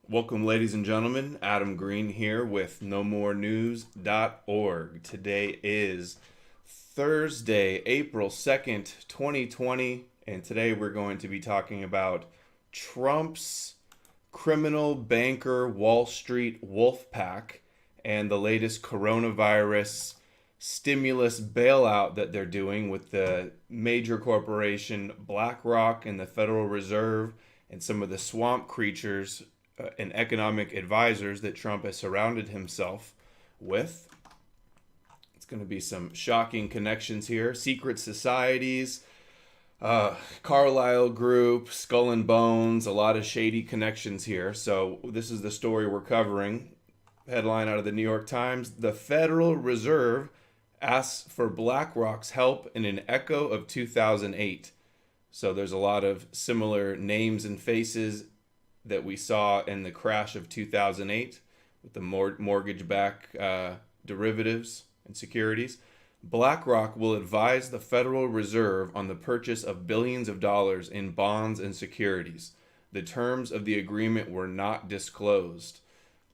Welcome, ladies and gentlemen. Adam Green here with nomorenews.org. Today is Thursday, April 2nd, 2020, and today we're going to be talking about Trump's criminal banker Wall Street Wolfpack and the latest coronavirus stimulus bailout that they're doing with the major corporation BlackRock and the Federal Reserve and some of the swamp creatures and economic advisors that Trump has surrounded himself with. It's going to be some shocking connections here. Secret societies, Carlyle Group, Skull and Bones, a lot of shady connections here. So this is the story we're covering. Headline out of the New York Times: the Federal Reserve asks for BlackRock's help in an echo of 2008. So there's a lot of similar names and faces that we saw in the crash of 2008 with the mortgage-backed derivatives and securities. BlackRock will advise the Federal Reserve on the purchase of billions of dollars in bonds and securities. The terms of the agreement were not disclosed.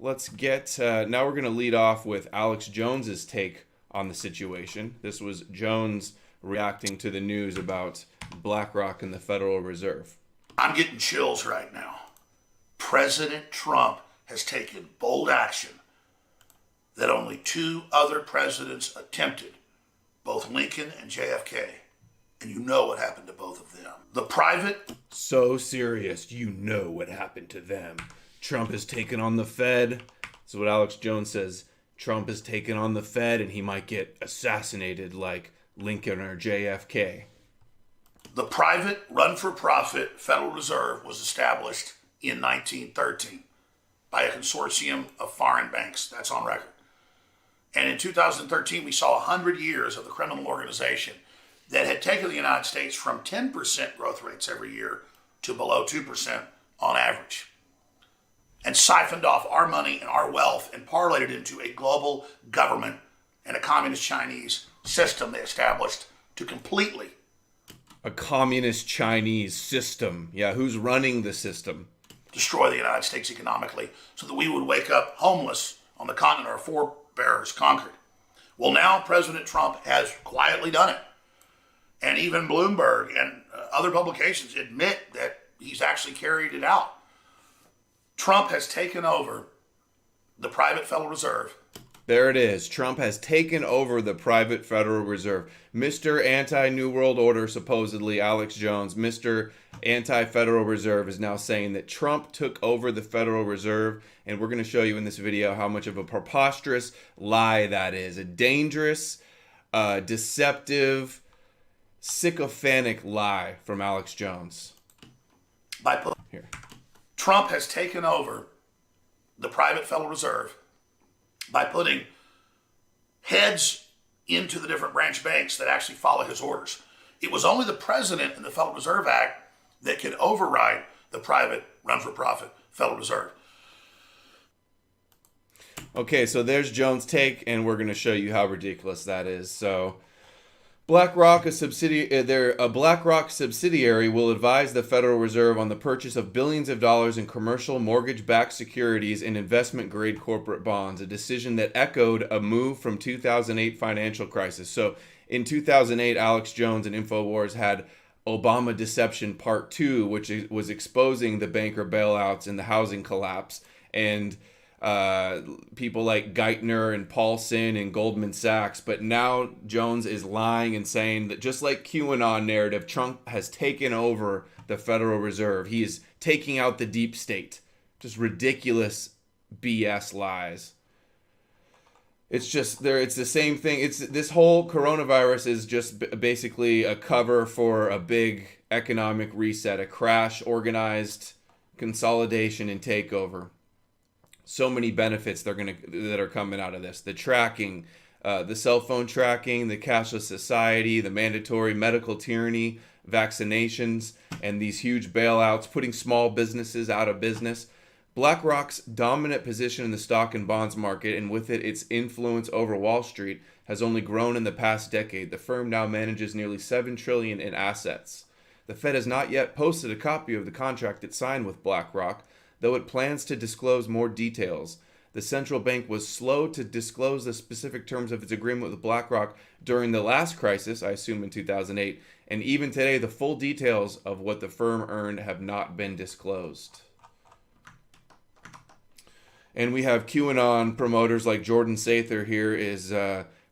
Let's get, now we're going to lead off with Alex Jones's take on the situation. This was Jones reacting to the news about BlackRock and the Federal Reserve. I'm getting chills right now. President Trump has taken bold action that only two other presidents attempted, both Lincoln and JFK. And you know what happened to both of them. The private... So serious, you know what happened to them. Trump has taken on the Fed. This is what Alex Jones says. Trump has taken on the Fed and he might get assassinated like Lincoln or JFK. The private run-for-profit Federal Reserve was established in 1913 by a consortium of foreign banks. That's on record. And in 2013, we saw 100 years of the criminal organization that had taken the United States from 10% growth rates every year to below 2% on average, and siphoned off our money and our wealth and parlayed it into a global government and a communist Chinese system they established to completely... A communist Chinese system. Yeah, who's running the system? Destroy the United States economically so that we would wake up homeless on the continent our forebears conquered. Well, now President Trump has quietly done it. And even Bloomberg and other publications admit that he's actually carried it out. Trump has taken over the private Federal Reserve. There it is. Trump has taken over the private Federal Reserve. Mr. Anti-New World Order, supposedly, Alex Jones, Mr. Anti-Federal Reserve, is now saying that Trump took over the Federal Reserve, and we're going to show you in this video how much of a preposterous lie that is. A dangerous, deceptive, sycophantic lie from Alex Jones. Here. Trump has taken over the private Federal Reserve by putting heads into the different branch banks that actually follow his orders. It was only the president in the Federal Reserve Act that could override the private run-for-profit Federal Reserve. Okay, so there's Jones' take, and we're going to show you how ridiculous that is. So, BlackRock, a BlackRock subsidiary, will advise the Federal Reserve on the purchase of billions of dollars in commercial mortgage-backed securities and investment-grade corporate bonds, a decision that echoed a move from 2008 financial crisis. So in 2008, Alex Jones and InfoWars had Obama Deception Part 2, which was exposing the banker bailouts and the housing collapse, and people like Geithner and Paulson and Goldman Sachs. But now Jones is lying and saying that just like QAnon narrative, Trump has taken over the Federal Reserve. He is taking out the deep state. Just ridiculous BS lies. It's just there. It's the same thing. This whole coronavirus is just basically a cover for a big economic reset, a crash, organized consolidation and takeover. So many benefits that are coming out of this. The tracking, the cell phone tracking, the cashless society, the mandatory medical tyranny, vaccinations, and these huge bailouts, putting small businesses out of business. BlackRock's dominant position in the stock and bonds market, and with it its influence over Wall Street, has only grown in the past decade. The firm now manages nearly $7 trillion in assets. The Fed has not yet posted a copy of the contract it signed with BlackRock. though it plans to disclose more details. The central bank was slow to disclose the specific terms of its agreement with BlackRock during the last crisis, I assume in 2008, and even today the full details of what the firm earned have not been disclosed. And we have QAnon promoters like Jordan Sather here is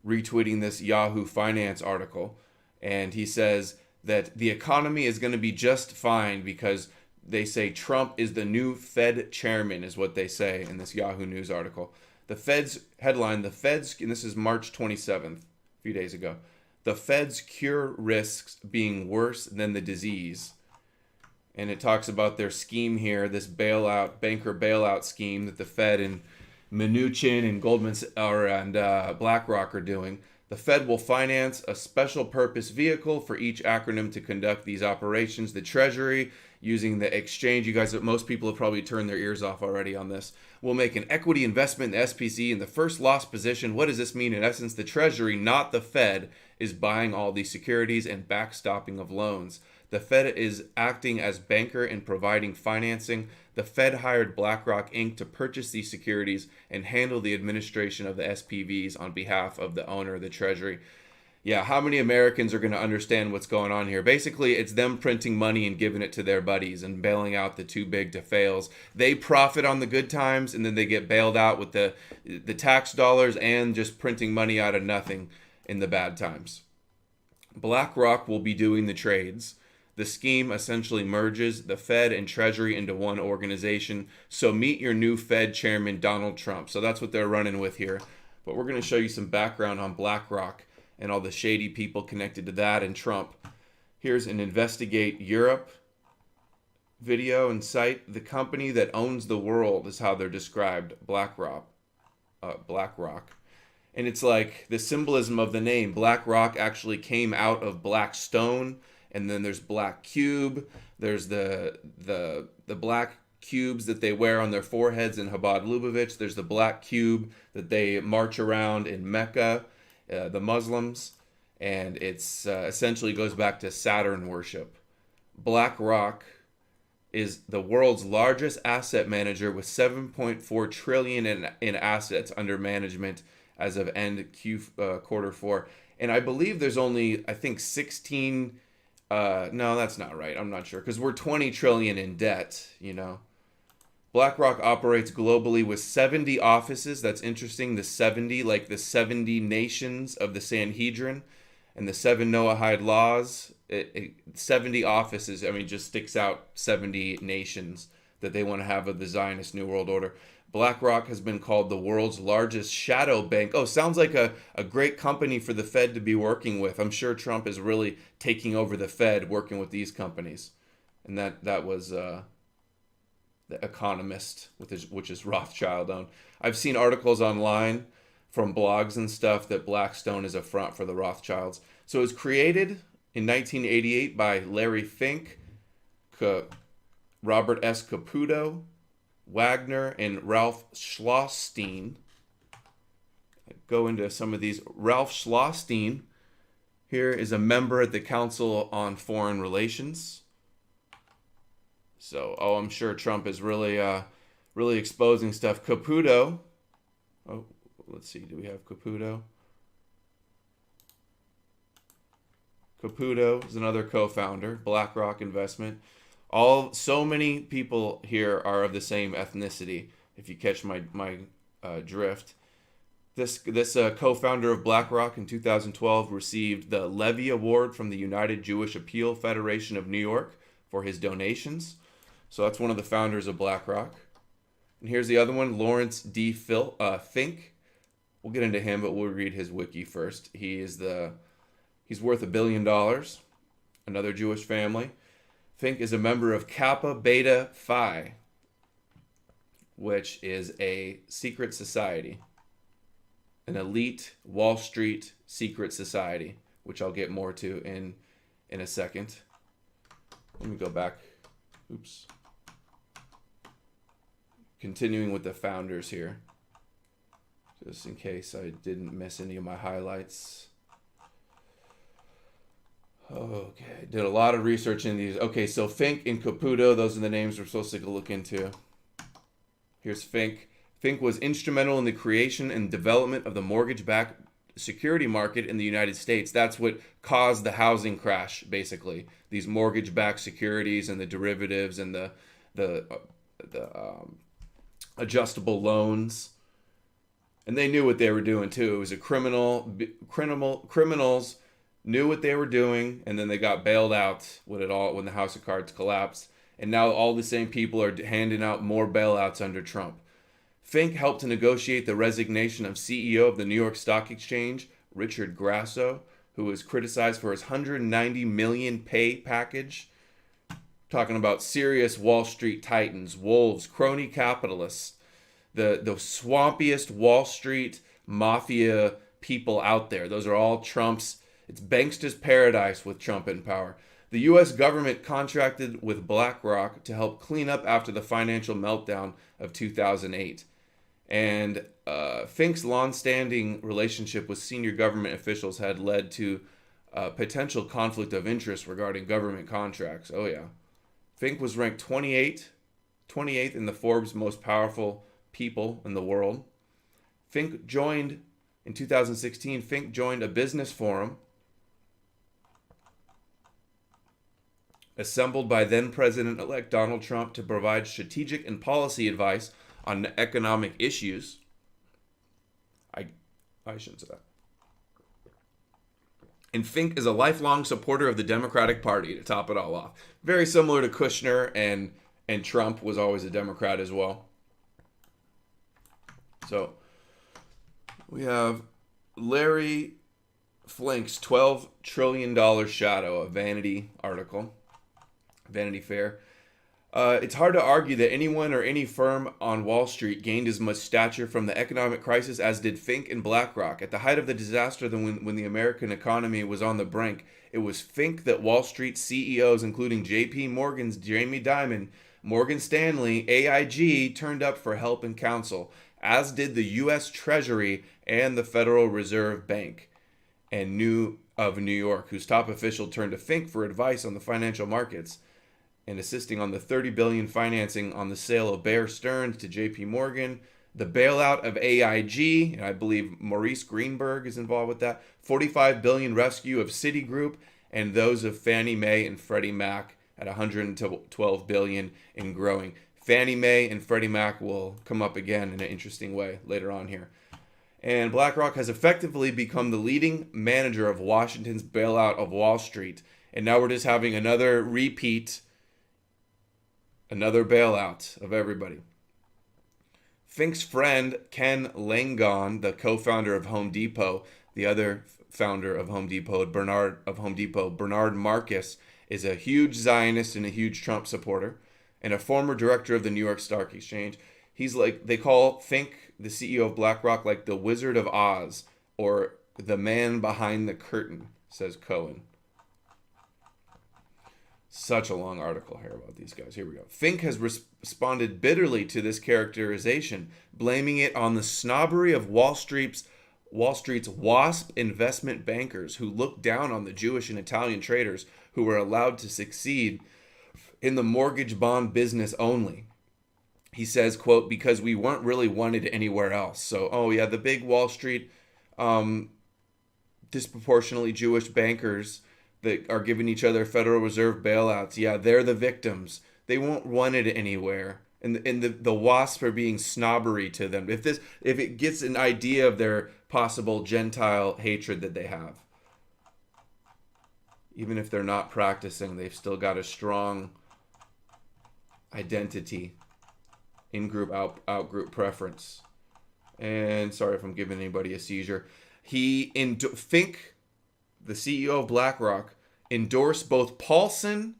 retweeting this Yahoo Finance article. And he says that the economy is going to be just fine because they say Trump is the new Fed chairman, is what they say in this Yahoo News article. The Fed's headline, the Fed's, and this is March 27th, a few days ago, the Fed's cure risks being worse than the disease. And it talks about their scheme here, this bailout, banker bailout scheme that the Fed and Mnuchin and BlackRock are doing. The Fed will finance a special purpose vehicle for each acronym to conduct these operations. The Treasury, using the exchange, you guys, most people have probably turned their ears off already on this, will make an equity investment in the SPC in the first loss position. What does this mean? In essence, the Treasury, not the Fed, is buying all these securities and backstopping of loans. The Fed is acting as banker and providing financing. The Fed hired BlackRock Inc. to purchase these securities and handle the administration of the SPVs on behalf of the owner of the Treasury. Yeah, how many Americans are going to understand what's going on here? Basically, it's them printing money and giving it to their buddies and bailing out the too big to fails. They profit on the good times, and then they get bailed out with the tax dollars and just printing money out of nothing in the bad times. BlackRock will be doing the trades. The scheme essentially merges the Fed and Treasury into one organization. So meet your new Fed chairman, Donald Trump. So that's what they're running with here. But we're going to show you some background on BlackRock and all the shady people connected to that and Trump. Here's an Investigate Europe video and site. The company that owns the world is how they're described, BlackRock. And it's like the symbolism of the name. BlackRock actually came out of black stone. And then there's black cube. There's the black cubes that they wear on their foreheads in Chabad Lubavitch. There's the black cube that they march around in Mecca, the Muslims. And it's essentially goes back to Saturn worship. BlackRock is the world's largest asset manager with $7.4 trillion in assets under management as of end quarter 4. And I believe there's only, I think, 16... no, that's not right. I'm not sure because we're 20 trillion in debt, you know. BlackRock operates globally with 70 offices. That's interesting. The 70, like the 70 nations of the Sanhedrin and the 7 Noahide laws. 70 offices. I mean, just sticks out 70 nations that they want to have of the Zionist New World Order. BlackRock has been called the world's largest shadow bank. Oh, sounds like a great company for the Fed to be working with. I'm sure Trump is really taking over the Fed, working with these companies. And that was The Economist, which is Rothschild owned. I've seen articles online from blogs and stuff that Blackstone is a front for the Rothschilds. So it was created in 1988 by Larry Fink, Robert S. Caputo, Wagner, and Ralph Schlosstein. Go into some of these. Ralph Schlosstein here is a member at the Council on Foreign Relations. So, I'm sure Trump is really exposing stuff. Caputo. Oh, let's see. Do we have Caputo? Caputo is another co-founder, BlackRock Investment. So many people here are of the same ethnicity, if you catch my drift. This co-founder of BlackRock in 2012 received the Levy Award from the United Jewish Appeal Federation of New York for his donations. So that's one of the founders of BlackRock. And here's the other one, Lawrence D. Fink. We'll get into him, but we'll read his wiki first. He's worth $1 billion. Another Jewish family. Fink is a member of Kappa Beta Phi, which is a secret society, an elite Wall Street secret society, which I'll get more to in a second. Let me go back. Oops. Continuing with the founders here, just in case I didn't miss any of my highlights. Okay, did a lot of research in these. Okay, so Fink and Caputo, those are the names we're supposed to look into. Here's Fink. Fink was instrumental in the creation and development of the mortgage-backed security market in the United States. That's what caused the housing crash, basically. These mortgage-backed securities and the derivatives and the adjustable loans. And they knew what they were doing too. It was a criminals knew what they were doing, and then they got bailed out when the House of Cards collapsed. And now all the same people are handing out more bailouts under Trump. Fink helped to negotiate the resignation of CEO of the New York Stock Exchange, Richard Grasso, who was criticized for his $190 million pay package. Talking about serious Wall Street titans, wolves, crony capitalists, the swampiest Wall Street mafia people out there. Those are all Trump's. It's bankster's paradise with Trump in power. The U.S. government contracted with BlackRock to help clean up after the financial meltdown of 2008. And Fink's long-standing relationship with senior government officials had led to potential conflict of interest regarding government contracts. Oh, yeah. Fink was ranked 28th in the Forbes most powerful people in the world. In 2016, Fink joined a business forum assembled by then-President-elect Donald Trump to provide strategic and policy advice on economic issues. I shouldn't say that. And Fink is a lifelong supporter of the Democratic Party, to top it all off. Very similar to Kushner, and Trump was always a Democrat as well. So we have Larry Flink's $12 trillion shadow, a Vanity article, Vanity Fair. It's hard to argue that anyone or any firm on Wall Street gained as much stature from the economic crisis as did Fink and BlackRock. At the height of the disaster, when the American economy was on the brink, it was Fink that Wall Street CEOs, including J.P. Morgan's Jamie Dimon, Morgan Stanley, AIG, turned up for help and counsel, as did the U.S. Treasury and the Federal Reserve Bank of New York, whose top official turned to Fink for advice on the financial markets and assisting on the $30 billion financing on the sale of Bear Stearns to J.P. Morgan, the bailout of AIG, and I believe Maurice Greenberg is involved with that, $45 billion rescue of Citigroup, and those of Fannie Mae and Freddie Mac at $112 billion and growing. Fannie Mae and Freddie Mac will come up again in an interesting way later on here. And BlackRock has effectively become the leading manager of Washington's bailout of Wall Street. And now we're just having another repeat, another bailout of everybody. Fink's friend, Ken Langone, the co-founder of Home Depot, the other founder of Home Depot, Bernard Marcus, is a huge Zionist and a huge Trump supporter, and a former director of the New York Stock Exchange. He's like, they call Fink, the CEO of BlackRock, like the Wizard of Oz, or the man behind the curtain, says Cohen. Such a long article here about these guys. Here we go. Fink has responded bitterly to this characterization, blaming it on the snobbery of Wall Street's WASP investment bankers who looked down on the Jewish and Italian traders who were allowed to succeed in the mortgage bond business only. He says, quote, because we weren't really wanted anywhere else. So, oh yeah, the big Wall Street disproportionately Jewish bankers that are giving each other Federal Reserve bailouts, yeah, they're the victims. They won't want it anywhere. And the WASP are being snobbery to them. If it gets an idea of their possible Gentile hatred that they have. Even if they're not practicing, they've still got a strong identity, in-group, out-group preference. And sorry if I'm giving anybody a seizure. Fink, the CEO of BlackRock, endorsed both Paulson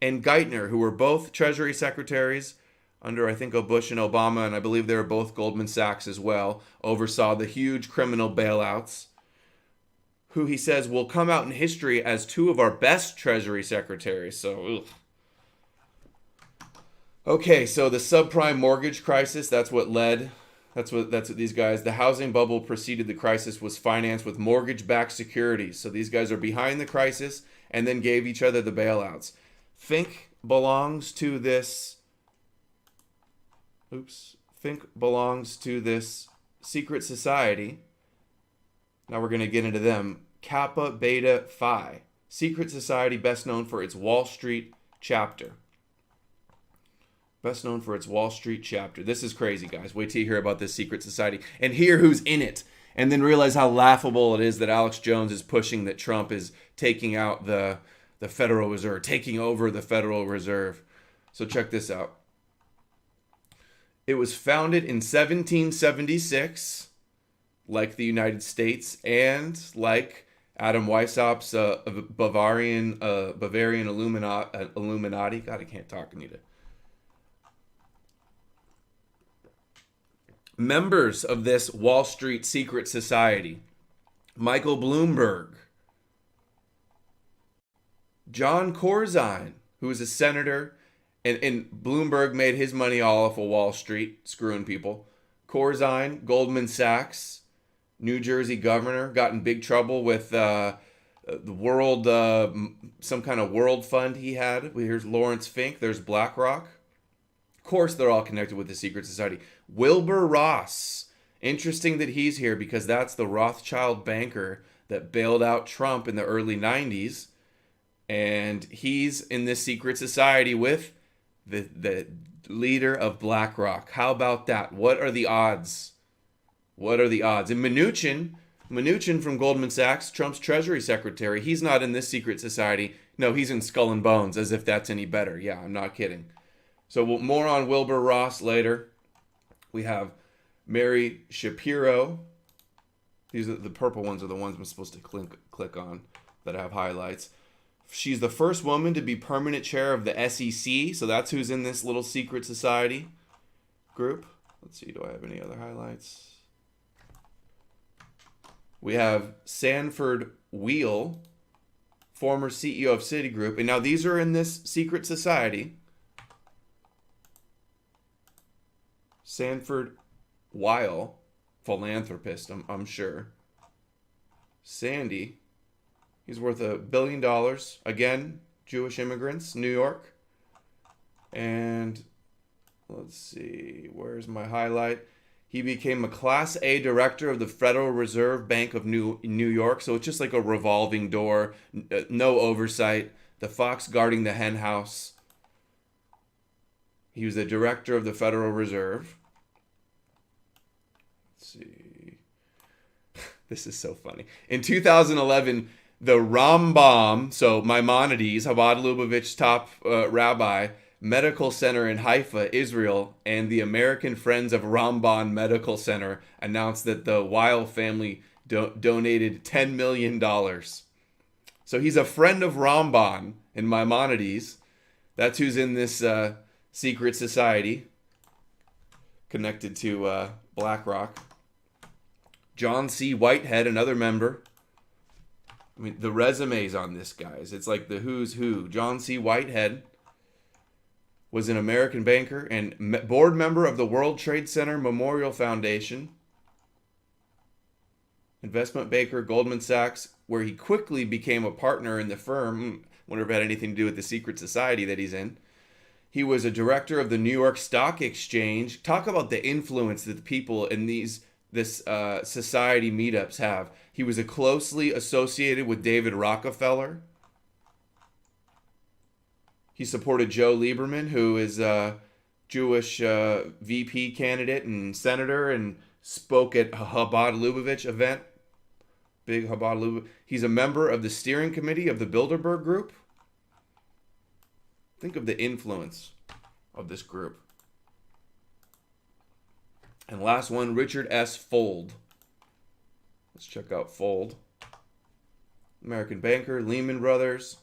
and Geithner, who were both Treasury secretaries under, I think, Bush and Obama, and I believe they were both Goldman Sachs as well, oversaw the huge criminal bailouts, who he says will come out in history as two of our best Treasury secretaries. So, ugh. Okay, so the subprime mortgage crisis, that's what these guys, the housing bubble preceded the crisis, was financed with mortgage-backed securities. So these guys are behind the crisis and then gave each other the bailouts. Fink belongs to this Fink belongs to this secret society. Now we're going to get into them. Kappa Beta Phi. Secret society best known for its Wall Street chapter. Best known for its Wall Street chapter. This is crazy, guys. Wait till you hear about this secret society and hear who's in it. And then realize how laughable it is that Alex Jones is pushing that Trump is taking out the Federal Reserve, taking over the Federal Reserve. So check this out. It was founded in 1776, like the United States, and like Adam Weishaupt's Bavarian Illuminati. God, I can't talk, Anita. Members of this Wall Street secret society: Michael Bloomberg, John Corzine, who was a senator, and Bloomberg made his money all off of Wall Street, screwing people. Corzine, Goldman Sachs, New Jersey governor, got in big trouble with the world, some kind of world fund he had. Here's Lawrence Fink. There's BlackRock. Of course, they're all connected with the secret society. Wilbur Ross. Interesting that he's here because that's the Rothschild banker that bailed out Trump in the early 90s. And he's in this secret society with the leader of BlackRock. How about that? What are the odds? What are the odds? And Mnuchin from Goldman Sachs, Trump's Treasury Secretary, he's not in this secret society. No, he's in Skull and Bones, as if that's any better. Yeah, I'm not kidding. So more on Wilbur Ross later. We have Mary Shapiro. These are the purple ones are the ones I'm supposed to click on that have highlights. She's the first woman to be permanent chair of the SEC. So that's who's in this little secret society group. Let's see, do I have any other highlights? We have Sanford Wheel, former CEO of Citigroup. And now these are in this secret society. Sanford Weil, philanthropist, I'm sure. Sandy, he's worth $1 billion. Again, Jewish immigrants, New York. And let's see, where's my highlight? He became a Class A director of the Federal Reserve Bank of New York. So it's just like a revolving door, no oversight. The fox guarding the hen house. He was the director of the Federal Reserve. Let's see. This is so funny. In 2011, the Rambam, so Maimonides, Chabad Lubavitch's top rabbi, Medical Center in Haifa, Israel, and the American Friends of Ramban Medical Center announced that the Weil family donated $10 million. So he's a friend of Ramban and Maimonides. That's who's in this secret society connected to BlackRock. John C. Whitehead, another member. I mean, the resumes on this, guys. It's like the who's who. John C. Whitehead was an American banker and board member of the World Trade Center Memorial Foundation. Investment banker, Goldman Sachs, where he quickly became a partner in the firm. Wonder if it had anything to do with the secret society that he's in. He was a director of the New York Stock Exchange. Talk about the influence that the people in this society meetups have. He was closely associated with David Rockefeller. He supported Joe Lieberman, who is a Jewish VP candidate and senator, and spoke at a Chabad Lubavitch event. Big Chabad Lubavitch. He's a member of the steering committee of the Bilderberg Group. Think of the influence of this group. And last one, Richard S. Fuld. Let's check out Fuld. American banker, Lehman Brothers.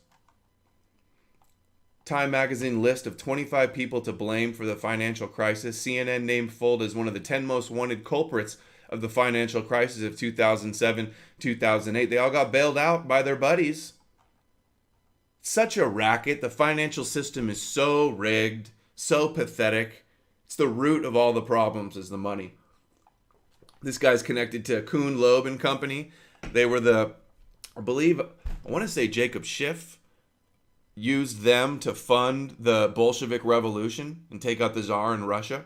Time magazine list of 25 people to blame for the financial crisis. CNN named Fuld as one of the 10 most wanted culprits of the financial crisis of 2007, 2008. They all got bailed out by their buddies. Such a racket. The financial system is so rigged, so pathetic. It's the root of all the problems is the money. This guy's connected to Kuhn, Loeb and Company. They were I want to say Jacob Schiff used them to fund the Bolshevik Revolution and take out the Tsar in Russia.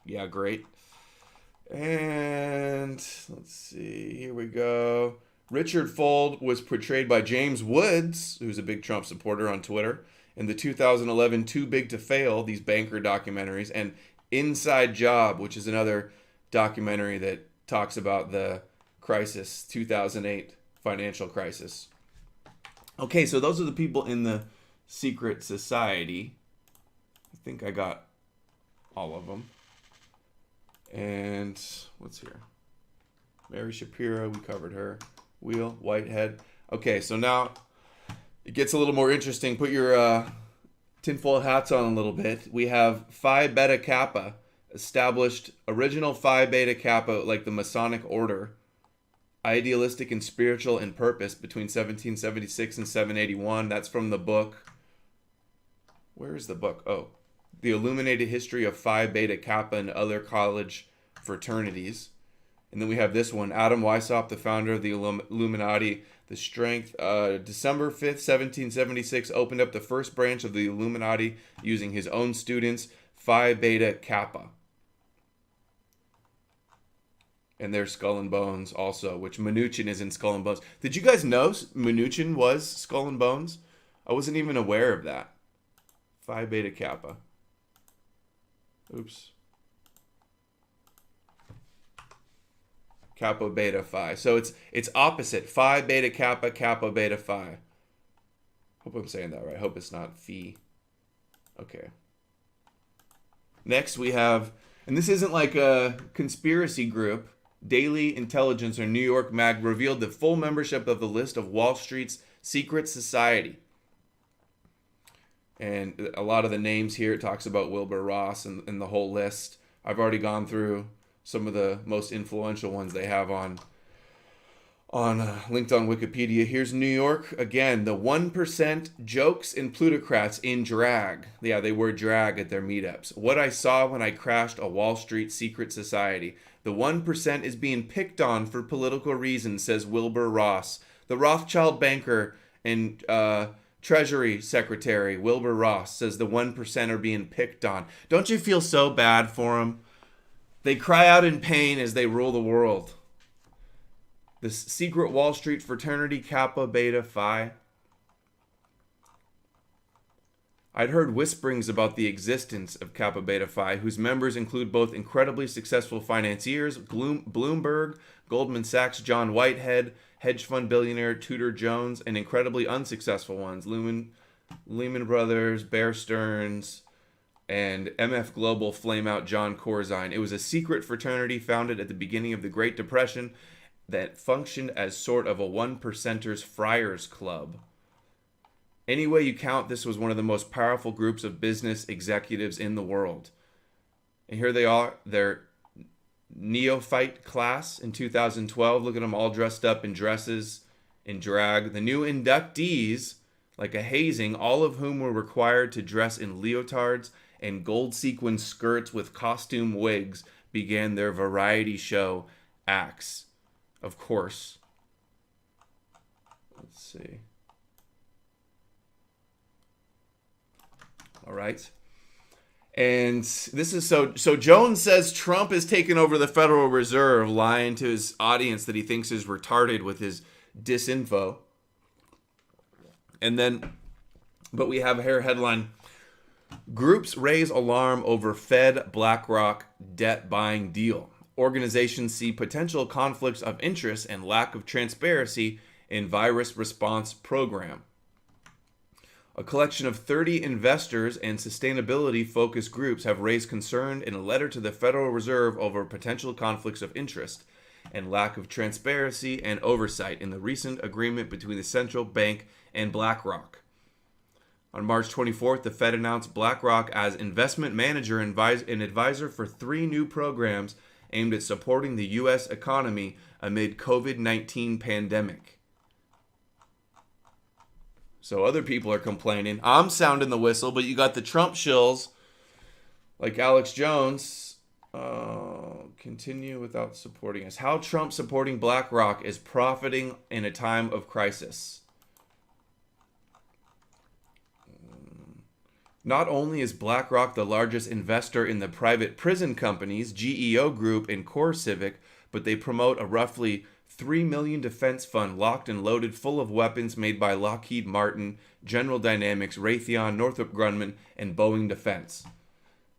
Yeah, great. And let's see. Here we go. Richard Fuld was portrayed by James Woods, who's a big Trump supporter on Twitter, in the 2011 Too Big to Fail, these banker documentaries, and Inside Job, which is another documentary that talks about the crisis, 2008 financial crisis. Okay, so those are the people in the secret society. I think I got all of them. And what's here? Mary Shapiro, we covered her. Wheel, Whitehead. Okay, so now it gets a little more interesting. Put your tinfoil hats on a little bit. We have Phi Beta Kappa, established original Phi Beta Kappa, like the Masonic order, idealistic and spiritual in purpose between 1776 and 781. That's from the book. Where is the book? Oh, The Illuminated History of Phi Beta Kappa and Other College Fraternities. And then we have this one, Adam Weishaupt, the founder of the Illuminati. The strength, December 5th, 1776, opened up the first branch of the Illuminati using his own students, Phi Beta Kappa. And there's Skull and Bones also, which Mnuchin is in Skull and Bones. Did you guys know Mnuchin was Skull and Bones? I wasn't even aware of that. Phi Beta Kappa. Oops. Kappa Beta Phi. So it's opposite. Phi Beta Kappa, Kappa Beta Phi. Hope I'm saying that right. Hope it's not Phi. Okay. Next we have, and this isn't like a conspiracy group, Daily Intelligence or New York Mag revealed the full membership of the list of Wall Street's secret society. And a lot of the names here, it talks about Wilbur Ross and the whole list. I've already gone through some of the most influential ones they have on linked on Wikipedia. Here's New York again. The 1% jokes and plutocrats in drag. Yeah, they wear drag at their meetups. What I saw when I crashed a Wall Street secret society. The 1% is being picked on for political reasons, says Wilbur Ross. The Rothschild banker and Treasury Secretary Wilbur Ross says the 1% are being picked on. Don't you feel so bad for them? They cry out in pain as they rule the world. The secret Wall Street fraternity, Kappa Beta Phi. I'd heard whisperings about the existence of Kappa Beta Phi, whose members include both incredibly successful financiers, Bloomberg, Goldman Sachs, John Whitehead, hedge fund billionaire Tudor Jones, and incredibly unsuccessful ones, Lehman Brothers, Bear Stearns, and MF Global flameout John Corzine. It was a secret fraternity founded at the beginning of the Great Depression that functioned as sort of a one-percenters friars club. Any way you count, this was one of the most powerful groups of business executives in the world. And here they are, their neophyte class in 2012. Look at them all dressed up in dresses, in drag. The new inductees, like a hazing, all of whom were required to dress in leotards and gold sequin skirts with costume wigs, began their variety show acts. Of course. Let's see. All right. And this is so Jones says Trump has taken over the Federal Reserve, lying to his audience that he thinks is retarded with his disinfo. And then, but we have here headline, groups raise alarm over Fed BlackRock debt buying deal. Organizations see potential conflicts of interest and lack of transparency in virus response program. A collection of 30 investors and sustainability-focused groups have raised concern in a letter to the Federal Reserve over potential conflicts of interest and lack of transparency and oversight in the recent agreement between the central bank and BlackRock. On March 24th, the Fed announced BlackRock as investment manager and advisor for 3 new programs aimed at supporting the U.S. economy amid COVID-19 pandemic. So other people are complaining. I'm sounding the whistle, but you got the Trump shills like Alex Jones. Continue without supporting us. How Trump supporting BlackRock is profiting in a time of crisis. Not only is BlackRock the largest investor in the private prison companies, GEO Group and CoreCivic, but they promote a roughly $3 million defense fund locked and loaded full of weapons made by Lockheed Martin, General Dynamics, Raytheon, Northrop Grumman, and Boeing Defense.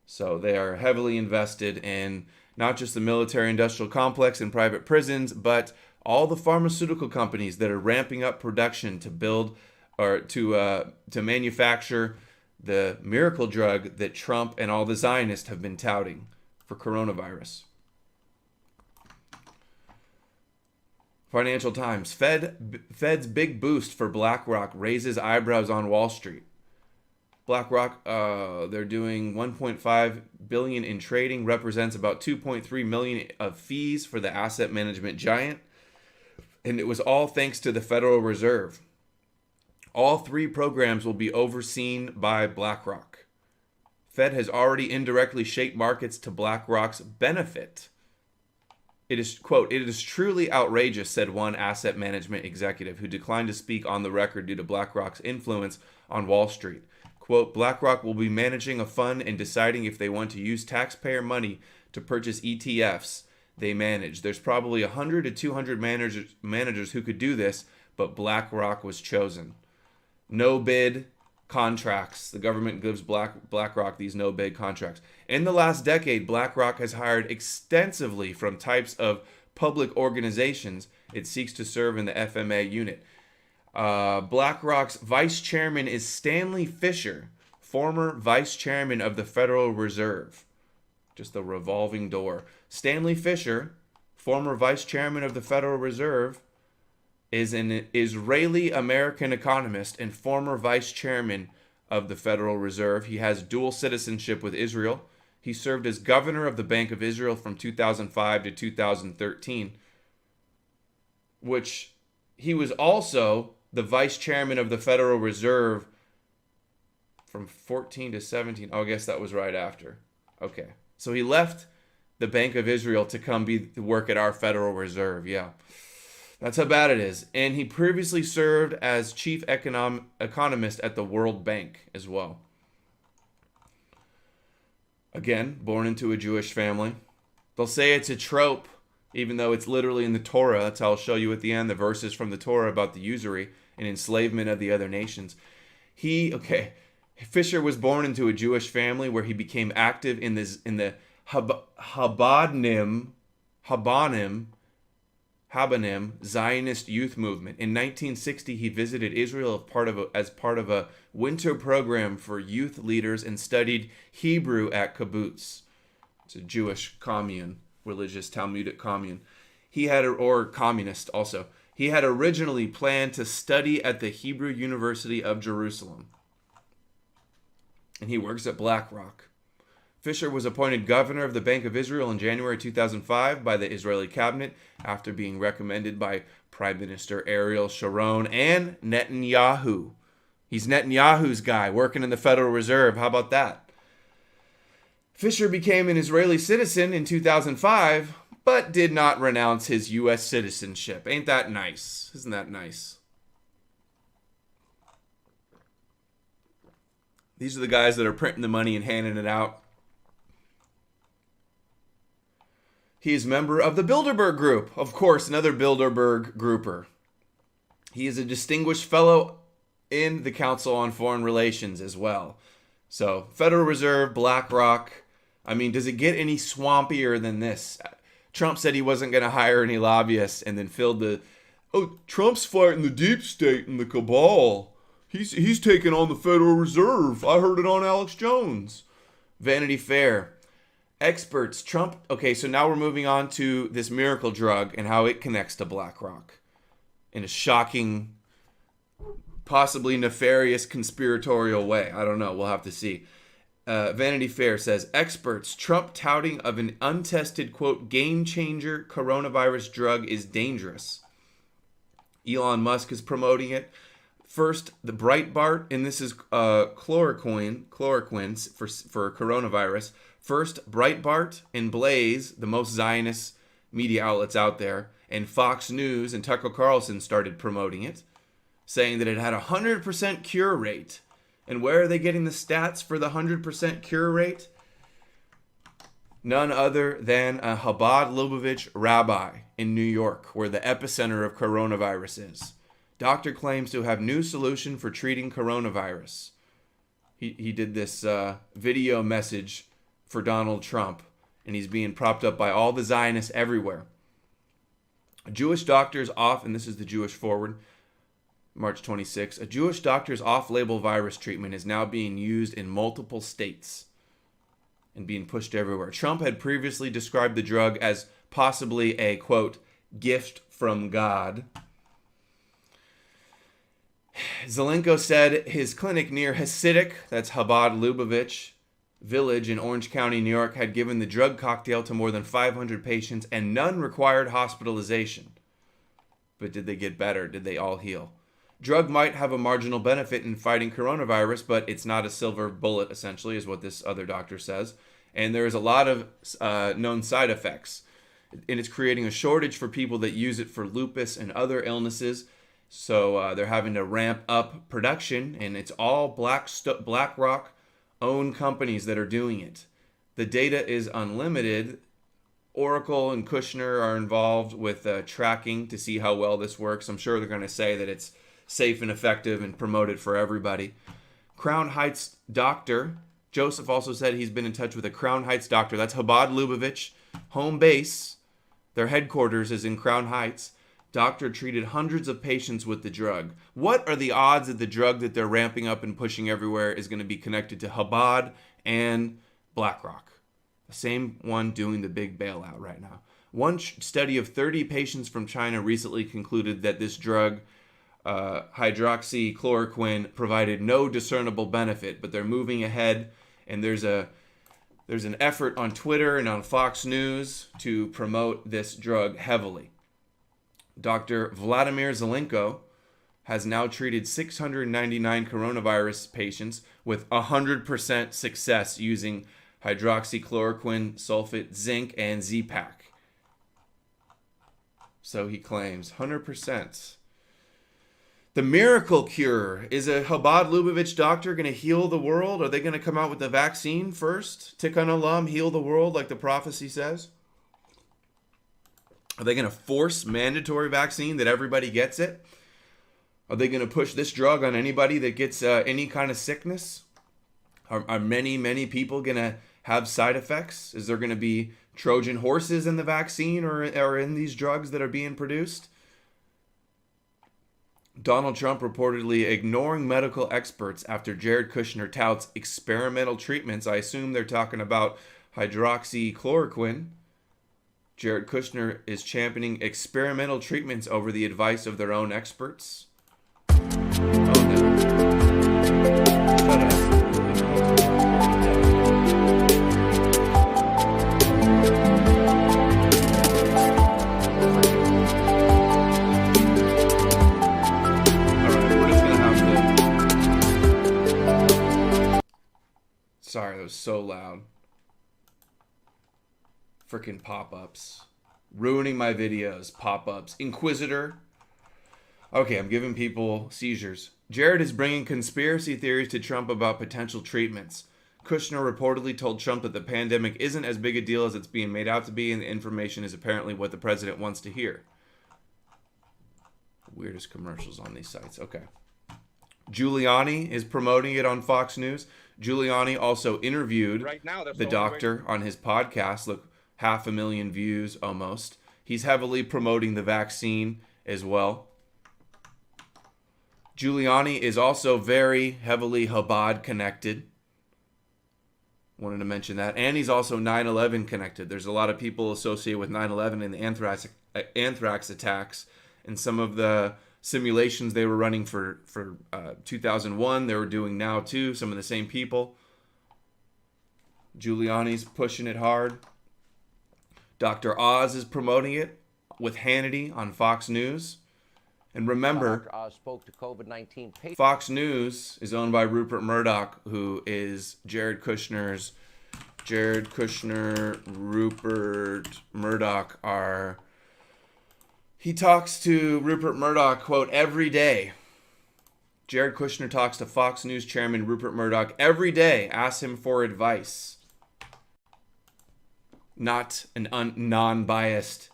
So they are heavily invested in not just the military-industrial complex and private prisons, but all the pharmaceutical companies that are ramping up production to build or to manufacture the miracle drug that Trump and all the Zionists have been touting for coronavirus. Financial Times. Fed's big boost for BlackRock raises eyebrows on Wall Street. BlackRock, they're doing $1.5 billion in trading, represents about $2.3 million of fees for the asset management giant, and it was all thanks to the Federal Reserve. All three programs will be overseen by BlackRock. Fed has already indirectly shaped markets to BlackRock's benefit. It is, quote, "It is truly outrageous," said one asset management executive who declined to speak on the record due to BlackRock's influence on Wall Street. Quote, "BlackRock will be managing a fund and deciding if they want to use taxpayer money to purchase ETFs they manage. There's probably 100 to 200 managers who could do this, but BlackRock was chosen." No bid contracts. The government gives BlackRock these no bid contracts. In the last decade, BlackRock has hired extensively from types of public organizations it seeks to serve in the FMA unit. BlackRock's vice chairman is Stanley Fischer, former vice chairman of the Federal Reserve. Just the revolving door. Stanley Fischer, former vice chairman of the Federal Reserve, is an Israeli-American economist and former vice chairman of the Federal Reserve. He has dual citizenship with Israel. He served as governor of the Bank of Israel from 2005 to 2013, which he was also the vice chairman of the Federal Reserve from 14 to 17. Oh, I guess that was right after. Okay. So he left the Bank of Israel to come work at our Federal Reserve. Yeah. That's how bad it is. And he previously served as chief economist at the World Bank as well. Again, born into a Jewish family. They'll say it's a trope, even though it's literally in the Torah. That's how I'll show you at the end, the verses from the Torah about the usury and enslavement of the other nations. Fisher was born into a Jewish family where he became active in the Habanim Zionist youth movement. In 1960, he visited Israel as part of a winter program for youth leaders and studied Hebrew at kibbutz. It's a Jewish commune, religious Talmudic commune. Communist also. He had originally planned to study at the Hebrew University of Jerusalem. And he works at BlackRock. Fisher was appointed governor of the Bank of Israel in January 2005 by the Israeli cabinet after being recommended by Prime Minister Ariel Sharon and Netanyahu. He's Netanyahu's guy working in the Federal Reserve. How about that? Fisher became an Israeli citizen in 2005, but did not renounce his U.S. citizenship. Ain't that nice? Isn't that nice? These are the guys that are printing the money and handing it out. He is a member of the Bilderberg Group. Of course, another Bilderberg grouper. He is a distinguished fellow in the Council on Foreign Relations as well. So, Federal Reserve, BlackRock. I mean, does it get any swampier than this? Trump said he wasn't going to hire any lobbyists and then filled Trump's fighting the deep state and the cabal. He's taking on the Federal Reserve. I heard it on Alex Jones. Vanity Fair. Experts, Trump. Okay, so now we're moving on to this miracle drug and how it connects to BlackRock in a shocking, possibly nefarious, conspiratorial way. I don't know. We'll have to see. Vanity Fair says, experts, Trump touting of an untested, quote, game-changer coronavirus drug is dangerous. Elon Musk is promoting it. First, the Breitbart, and this is chloroquine for coronavirus. First, Breitbart and Blaze, the most Zionist media outlets out there, and Fox News and Tucker Carlson started promoting it, saying that it had a 100% cure rate And where are they getting the stats for the 100% cure rate? None other than a Chabad Lubavitch rabbi in New York, where the epicenter of coronavirus is. Doctor claims to have new solution for treating coronavirus. He did this video message for Donald Trump, and he's being propped up by all the Zionists everywhere. A Jewish doctor's off, and this is the Jewish Forward, March 26. A Jewish doctor's off-label virus treatment is now being used in multiple states and being pushed everywhere. Trump had previously described the drug as possibly a, quote, gift from God. Zelenko said his clinic near Hasidic, that's Chabad Lubavitch Village in Orange County, New York, had given the drug cocktail to more than 500 patients and none required hospitalization. But did they get better? Did they all heal? Drug might have a marginal benefit in fighting coronavirus, but it's not a silver bullet, essentially, is what this other doctor says. And there is a lot of known side effects. And it's creating a shortage for people that use it for lupus and other illnesses. So they're having to ramp up production, and it's all BlackRock-owned companies that are doing it. The data is unlimited. Oracle and Kushner are involved with tracking to see how well this works. I'm sure they're going to say that it's safe and effective and promote it for everybody. Crown Heights doctor, Joseph also said he's been in touch with a Crown Heights doctor. That's Chabad Lubavitch, home base. Their headquarters is in Crown Heights. Doctor treated hundreds of patients with the drug. What are the odds that the drug that they're ramping up and pushing everywhere is going to be connected to Chabad and BlackRock? The same one doing the big bailout right now. One study of 30 patients from China recently concluded that this drug, hydroxychloroquine, provided no discernible benefit, but they're moving ahead, and there's an effort on Twitter and on Fox News to promote this drug heavily. Dr. Vladimir Zelenko has now treated 699 coronavirus patients with 100% success using hydroxychloroquine, sulfate, zinc, and Z-Pak. So he claims 100%. The miracle cure. Is a Chabad Lubavitch doctor going to heal the world? Are they going to come out with the vaccine first? Tikkun Olam, heal the world like the prophecy says? Are they going to force mandatory vaccine that everybody gets it? Are they going to push this drug on anybody that gets any kind of sickness? Are many people going to have side effects? Is there going to be Trojan horses in the vaccine or in these drugs that are being produced? Donald Trump reportedly ignoring medical experts after Jared Kushner touts experimental treatments. I assume they're talking about hydroxychloroquine. Jared Kushner is championing experimental treatments over the advice of their own experts. Oh no. Shut up. Sorry, that was so loud. Freaking pop-ups. Ruining my videos. Pop-ups. Inquisitor. Okay, I'm giving people seizures. Jared is bringing conspiracy theories to Trump about potential treatments. Kushner reportedly told Trump that the pandemic isn't as big a deal as it's being made out to be, and the information is apparently what the president wants to hear. Weirdest commercials on these sites. Okay. Giuliani is promoting it on Fox News. Giuliani also interviewed the doctor on his podcast. Look, 500,000 views almost. He's heavily promoting the vaccine as well. Giuliani is also very heavily Chabad connected. Wanted to mention that. And he's also 9/11 connected. There's a lot of people associated with 9/11 and the anthrax attacks. And some of the simulations they were running for 2001, they were doing now too. Some of the same people. Giuliani's pushing it hard. Dr. Oz is promoting it with Hannity on Fox News. And remember, Dr. Oz spoke to COVID-19 patients. Fox News is owned by Rupert Murdoch, who is Rupert Murdoch he talks to Rupert Murdoch, quote, every day. Jared Kushner talks to Fox News chairman Rupert Murdoch every day, asks him for advice. Not an non-biased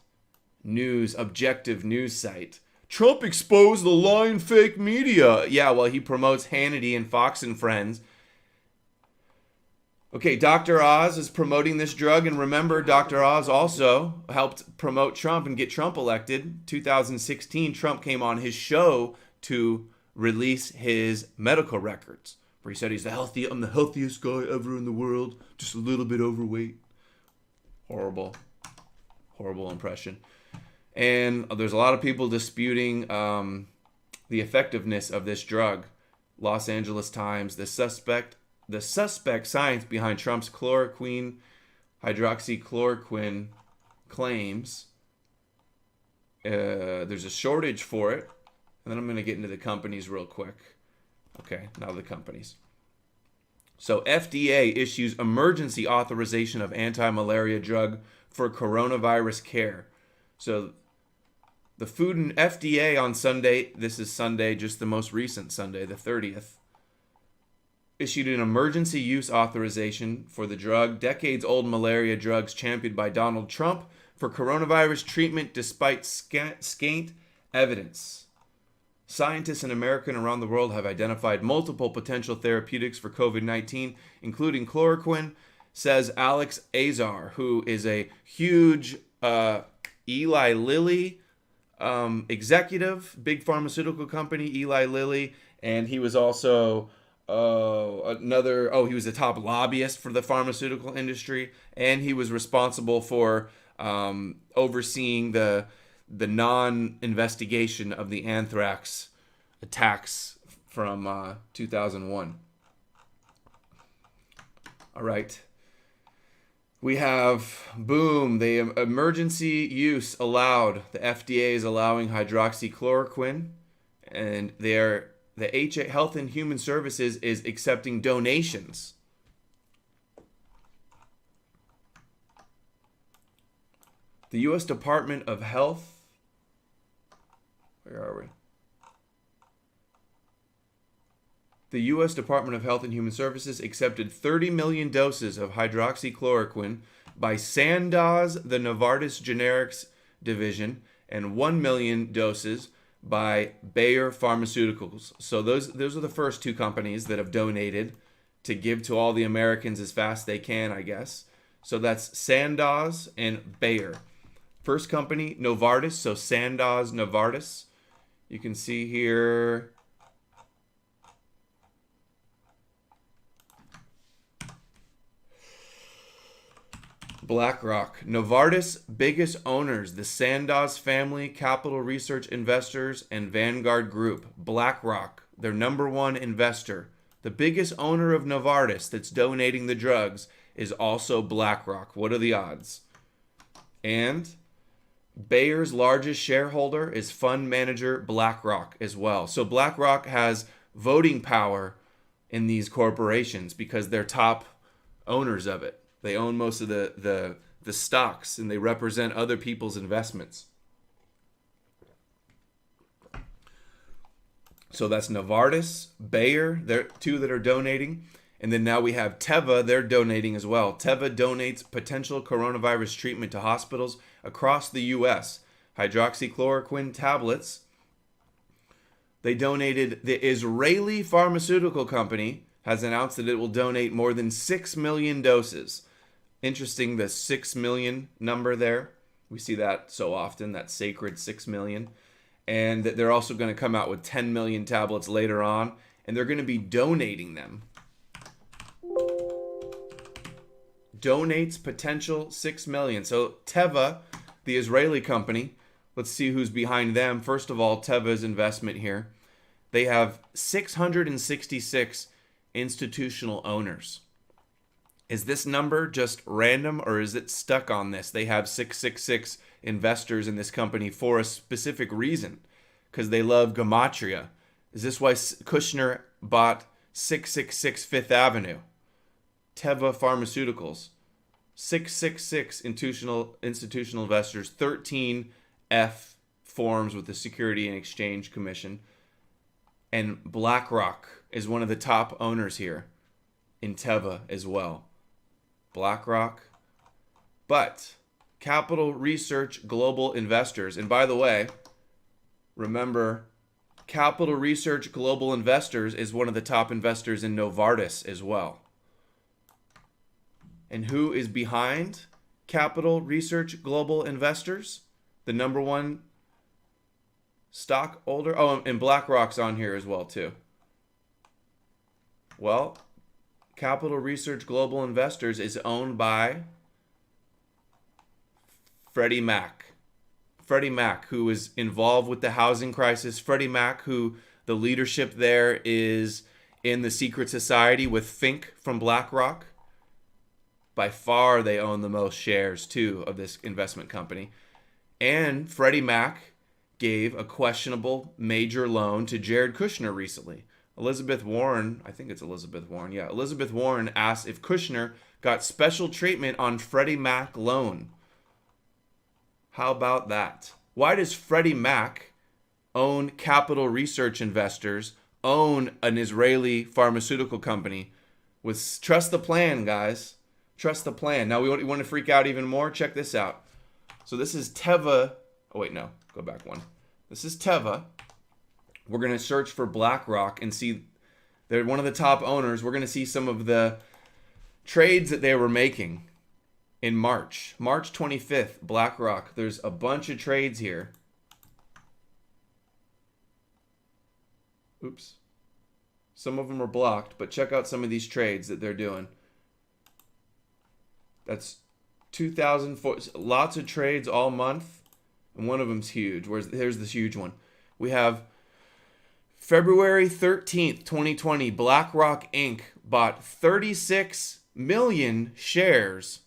news, objective news site. Trump exposed the lying fake media. Yeah, well, he promotes Hannity and Fox and Friends. Okay, Dr. Oz is promoting this drug, and remember, Dr. Oz also helped promote Trump and get Trump elected. 2016, Trump came on his show to release his medical records, where he said I'm the healthiest guy ever in the world, just a little bit overweight. Horrible impression. And there's a lot of people disputing the effectiveness of this drug. Los Angeles Times, the suspect science behind Trump's chloroquine, hydroxychloroquine claims. There's a shortage for it. And then I'm going to get into the companies real quick. Okay, now the companies. So FDA issues emergency authorization of anti-malaria drug for coronavirus care. So the Food and FDA on Sunday, this is Sunday, just the most recent Sunday, the 30th, issued an emergency use authorization for the drug, decades-old malaria drugs championed by Donald Trump for coronavirus treatment despite scant evidence. Scientists in America and around the world have identified multiple potential therapeutics for COVID-19, including chloroquine, says Alex Azar, who is a huge Eli Lilly executive, big pharmaceutical company, Eli Lilly, and he was also he was a top lobbyist for the pharmaceutical industry, and he was responsible for overseeing the non-investigation of the anthrax attacks from 2001. All right. We have, boom, the emergency use allowed. The FDA is allowing hydroxychloroquine, and the Health and Human Services is accepting donations. The U.S. Department of Health, where are we? The U.S. Department of Health and Human Services accepted 30 million doses of hydroxychloroquine by Sandoz, the Novartis Generics division, and 1 million doses by Bayer Pharmaceuticals. So those are the first two companies that have donated to give to all the Americans as fast as they can, I guess. So that's Sandoz and Bayer. First company, Novartis, so Sandoz, Novartis. You can see here. BlackRock. Novartis' biggest owners, the Sandoz family, Capital Research Investors, and Vanguard Group. BlackRock, their number one investor. The biggest owner of Novartis that's donating the drugs is also BlackRock. What are the odds? And Bayer's largest shareholder is fund manager BlackRock as well. So BlackRock has voting power in these corporations because they're top owners of it. They own most of the stocks, and they represent other people's investments. So that's Novartis, Bayer, they're two that are donating. And then now we have Teva, they're donating as well. Teva donates potential coronavirus treatment to hospitals across the U.S. Hydroxychloroquine tablets. They donated, the Israeli pharmaceutical company has announced that it will donate more than 6 million doses. Interesting, the 6 million number there. We see that so often, that sacred 6 million. And they're also going to come out with 10 million tablets later on, and they're going to be donating them. Donates potential 6 million. So Teva, the Israeli company, let's see who's behind them. First of all, Teva's investment here. They have 666 institutional owners. Is this number just random, or is it stuck on this? They have 666 investors in this company for a specific reason, because they love gematria. Is this why Kushner bought 666 Fifth Avenue? Teva Pharmaceuticals, 666 institutional investors, 13 F forms with the Security and Exchange Commission. And BlackRock is one of the top owners here in Teva as well. BlackRock. But Capital Research Global Investors, and by the way, remember, Capital Research Global Investors is one of the top investors in Novartis as well. And who is behind Capital Research Global Investors? The number one stockholder? Oh, and BlackRock's on here as well, too. Well, Capital Research Global Investors is owned by Freddie Mac. Freddie Mac, who is involved with the housing crisis. Freddie Mac, who the leadership there is in the secret society with Fink from BlackRock. By far, they own the most shares, too, of this investment company. And Freddie Mac gave a questionable major loan to Jared Kushner recently. Elizabeth Warren, I think it's Elizabeth Warren. Yeah, Elizabeth Warren asked if Kushner got special treatment on Freddie Mac loan. How about that? Why does Freddie Mac own Capital Research Investors, own an Israeli pharmaceutical company? Trust the plan, guys. Trust the plan. Now, we want to freak out even more? Check this out. So this is Teva. Oh, wait, no. Go back one. This is Teva. We're going to search for BlackRock and see they're one of the top owners. We're going to see some of the trades that they were making in March 25th, BlackRock. There's a bunch of trades here. Oops. Some of them are blocked, but check out some of these trades that they're doing. That's 2,004. Lots of trades all month, and one of them's huge. Here's this huge one. We have February 13th, 2020, BlackRock Inc. bought 36 million shares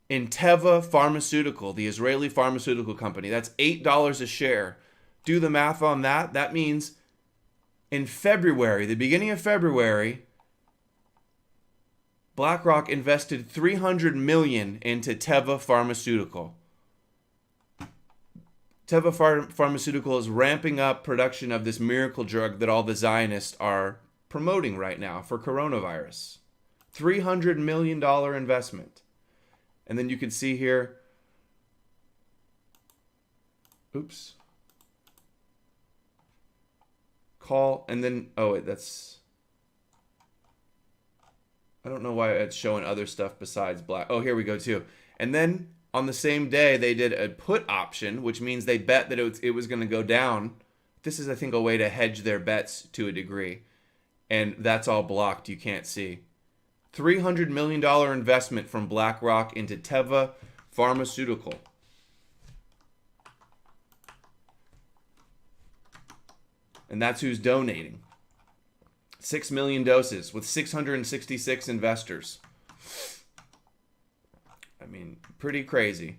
in Teva Pharmaceutical, the Israeli pharmaceutical company. That's $8 a share. Do the math on that. That means in February, the beginning of February, BlackRock invested $300 million into Teva Pharmaceutical. Teva Pharmaceutical is ramping up production of this miracle drug that all the Zionists are promoting right now for coronavirus. $300 million investment. And then you can see here, oops, call, and then, oh wait, that's, I don't know why it's showing other stuff besides black. Oh, here we go too. And then on the same day, they did a put option, which means they bet that it was going to go down. This is, I think, a way to hedge their bets to a degree. And that's all blocked. You can't see. $300 million investment from BlackRock into Teva Pharmaceutical. And that's who's donating. 6 million doses with 666 investors. I mean, pretty crazy.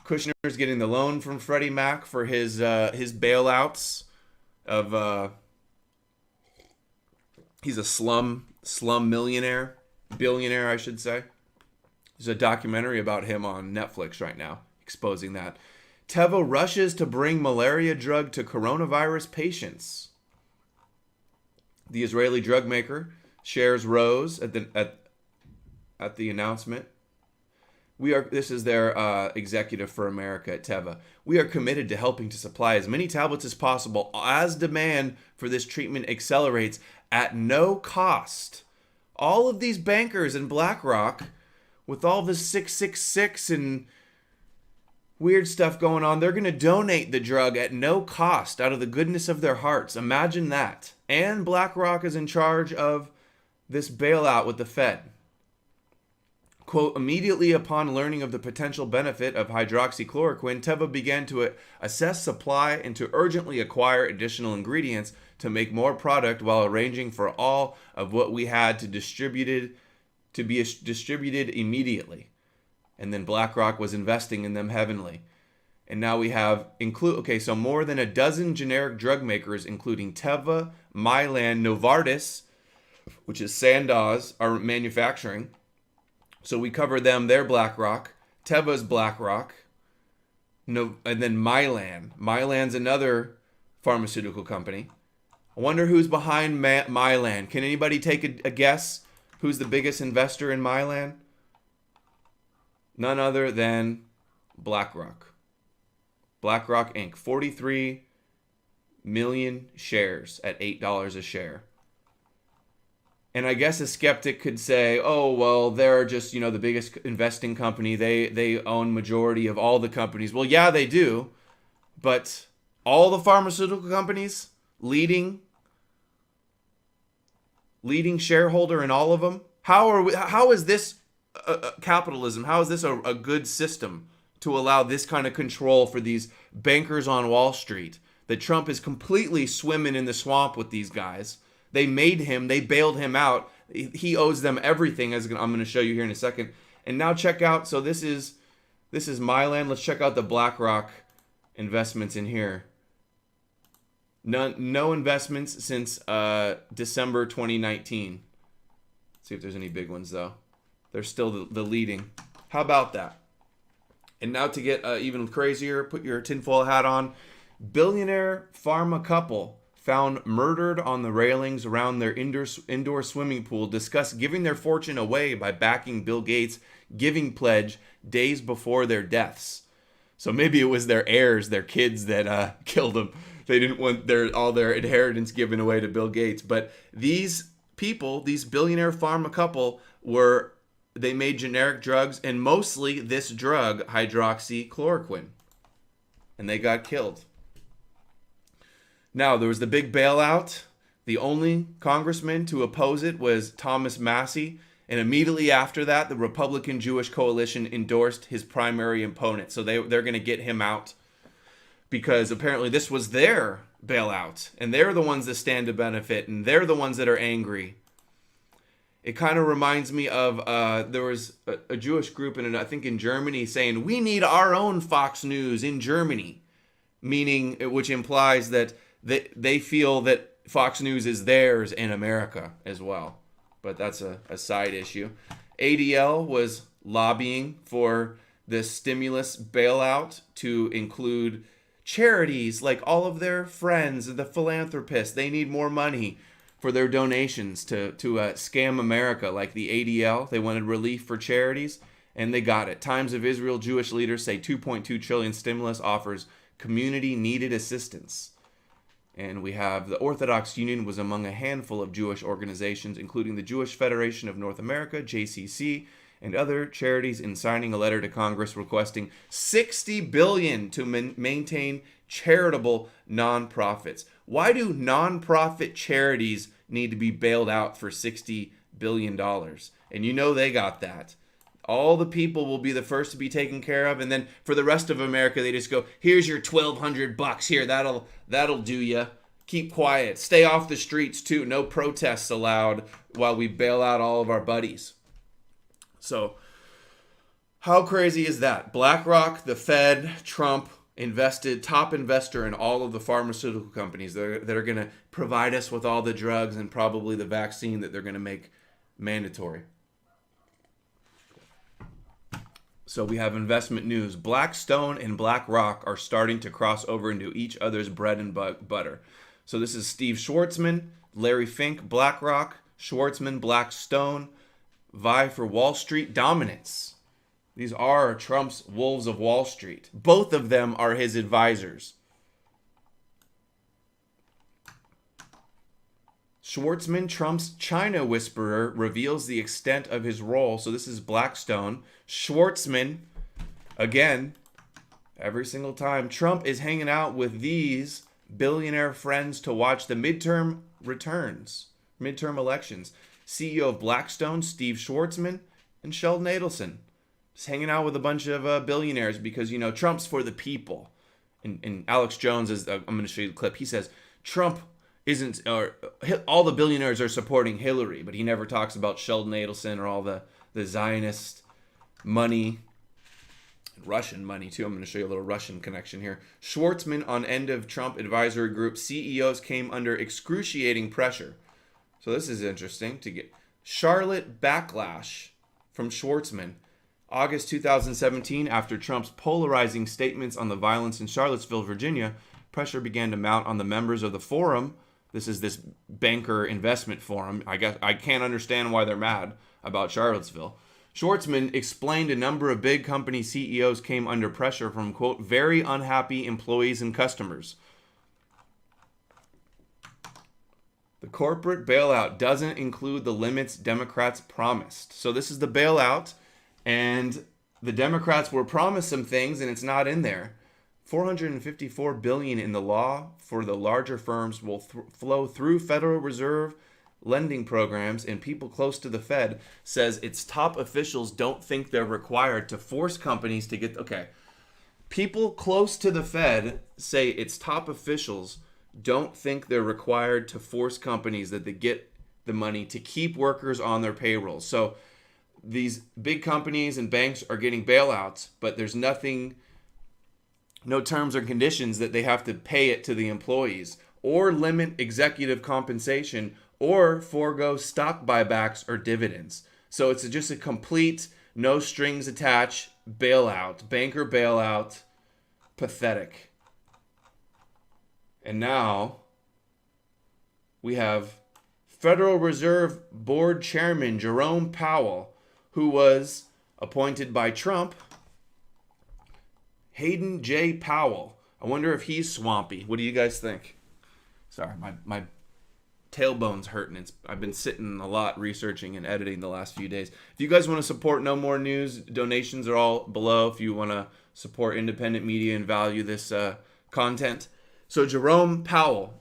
Kushner's getting the loan from Freddie Mac for his bailouts of he's a slum billionaire, I should say. There's a documentary about him on Netflix right now, exposing that. Teva rushes to bring malaria drug to coronavirus patients. The Israeli drug maker shares rose at the announcement. This is their executive for America at Teva. We are committed to helping to supply as many tablets as possible as demand for this treatment accelerates at no cost. All of these bankers in BlackRock, with all this 666 and weird stuff going on, they're going to donate the drug at no cost out of the goodness of their hearts. Imagine that. And BlackRock is in charge of this bailout with the Fed. Quote, immediately upon learning of the potential benefit of hydroxychloroquine, Teva began to assess supply and to urgently acquire additional ingredients to make more product while arranging for all of what we had to be distributed immediately. And then BlackRock was investing in them heavily. And now we have so more than a dozen generic drug makers, including Teva, Mylan, Novartis, which is Sandoz, are manufacturing. So we cover them. They're BlackRock. Teva's BlackRock. And then Mylan. Mylan's another pharmaceutical company. I wonder who's behind Mylan. Can anybody take a guess who's the biggest investor in Mylan? None other than BlackRock. BlackRock Inc. 43 million shares at $8 a share. And I guess a skeptic could say, oh, well, they're just, the biggest investing company. They own majority of all the companies. Well, yeah, they do. But all the pharmaceutical companies, leading shareholder in all of them, how is this capitalism? How is this a good system to allow this kind of control for these bankers on Wall Street? That Trump is completely swimming in the swamp with these guys. They made him. They bailed him out. He owes them everything, as I'm going to show you here in a second. And now check out. So this is Mylan. Let's check out the BlackRock investments in here. No investments since December 2019. Let's see if there's any big ones though. They're still the leading. How about that? And now to get even crazier, put your tinfoil hat on. Billionaire pharma couple found murdered on the railings around their indoor swimming pool discuss giving their fortune away by backing Bill Gates' giving pledge days before their deaths. So maybe it was their heirs, their kids that killed them. They didn't want all their inheritance given away to Bill Gates. But these people, these billionaire pharma couple, they made generic drugs, and mostly this drug, hydroxychloroquine. And they got killed. Now, there was the big bailout. The only congressman to oppose it was Thomas Massie. And immediately after that, the Republican Jewish coalition endorsed his primary opponent. So they're going to get him out because apparently this was their bailout. And they're the ones that stand to benefit. And they're the ones that are angry. It kind of reminds me of there was a Jewish group, I think in Germany, saying, we need our own Fox News in Germany. Which implies that they feel that Fox News is theirs in America as well. But that's a side issue. ADL was lobbying for the stimulus bailout to include charities like all of their friends, the philanthropists. They need more money for their donations to scam America like the ADL. They wanted relief for charities, and they got it. Times of Israel Jewish leaders say 2.2 trillion stimulus offers community-needed assistance. And we have the Orthodox Union was among a handful of Jewish organizations, including the Jewish Federation of North America, JCC, and other charities in signing a letter to Congress requesting $60 billion to maintain charitable nonprofits. Why do nonprofit charities need to be bailed out for $60 billion? And they got that. All the people will be the first to be taken care of, and then for the rest of America, they just go, here's your $1,200 here. That'll do you. Keep quiet. Stay off the streets too. No protests allowed while we bail out all of our buddies. So, how crazy is that? BlackRock, the Fed, Trump top investor in all of the pharmaceutical companies that are going to provide us with all the drugs and probably the vaccine that they're going to make mandatory. So we have investment news. Blackstone and BlackRock are starting to cross over into each other's bread and butter. So this is Steve Schwartzman, Larry Fink, BlackRock, Schwartzman, Blackstone, vie for Wall Street dominance. These are Trump's wolves of Wall Street. Both of them are his advisors. Schwartzman, Trump's China whisperer, reveals the extent of his role. So this is Blackstone. Schwartzman, again, every single time, Trump is hanging out with these billionaire friends to watch the midterm elections. CEO of Blackstone, Steve Schwartzman, and Sheldon Adelson. Just hanging out with a bunch of billionaires because, Trump's for the people. And Alex Jones, I'm going to show you the clip. He says, Trump isn't, or all the billionaires are supporting Hillary, but he never talks about Sheldon Adelson or all the Zionist money, Russian money too. I'm going to show you a little Russian connection here. Schwartzman on end of Trump advisory group. CEOs came under excruciating pressure. So this is interesting to get. Charlotte backlash from Schwartzman. August 2017, after Trump's polarizing statements on the violence in Charlottesville, Virginia, pressure began to mount on the members of the Forum This is this banker investment forum. I guess I can't understand why they're mad about Charlottesville. Schwartzman explained a number of big company CEOs came under pressure from, quote, very unhappy employees and customers. The corporate bailout doesn't include the limits Democrats promised. So this is the bailout, and the Democrats were promised some things, and it's not in there. $454 billion in the law for the larger firms will flow through Federal Reserve lending programs, and people close to the Fed says its top officials don't think they're required to force companies to get... Okay, people close to the Fed say its top officials don't think they're required to force companies that they get the money to keep workers on their payroll. So these big companies and banks are getting bailouts, but there's nothing, no terms or conditions that they have to pay it to the employees or limit executive compensation or forego stock buybacks or dividends. So it's just a complete, no strings attached bailout, banker bailout, pathetic. And now we have Federal Reserve Board Chairman Jerome Powell, who was appointed by Trump. Hayden J. Powell. I wonder if he's swampy. What do you guys think? Sorry, my tailbone's hurting. I've been sitting a lot researching and editing the last few days. If you guys want to support No More News, donations are all below if you want to support independent media and value this content. So Jerome Powell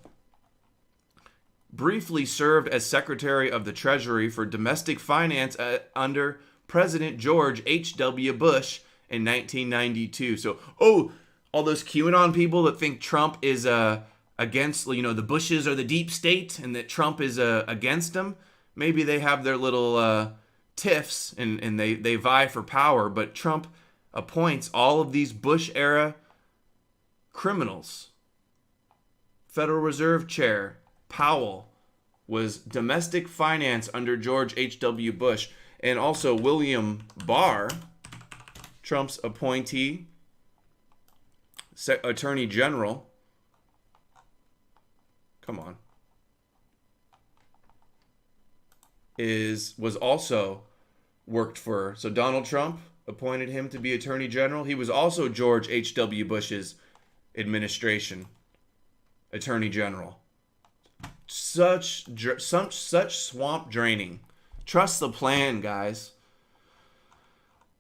briefly served as Secretary of the Treasury for Domestic Finance under President George H.W. Bush in 1992. So, all those QAnon people that think Trump is against, the Bushes are the deep state and that Trump is against them, maybe they have their little tiffs and they vie for power, but Trump appoints all of these Bush-era criminals. Federal Reserve Chair Powell was domestic finance under George H.W. Bush, and also William Barr, Trump's appointee, Attorney General. Come on. Was also worked for, so Donald Trump appointed him to be Attorney General. He was also George H.W. Bush's administration Attorney General. Such swamp draining. Trust the plan, guys.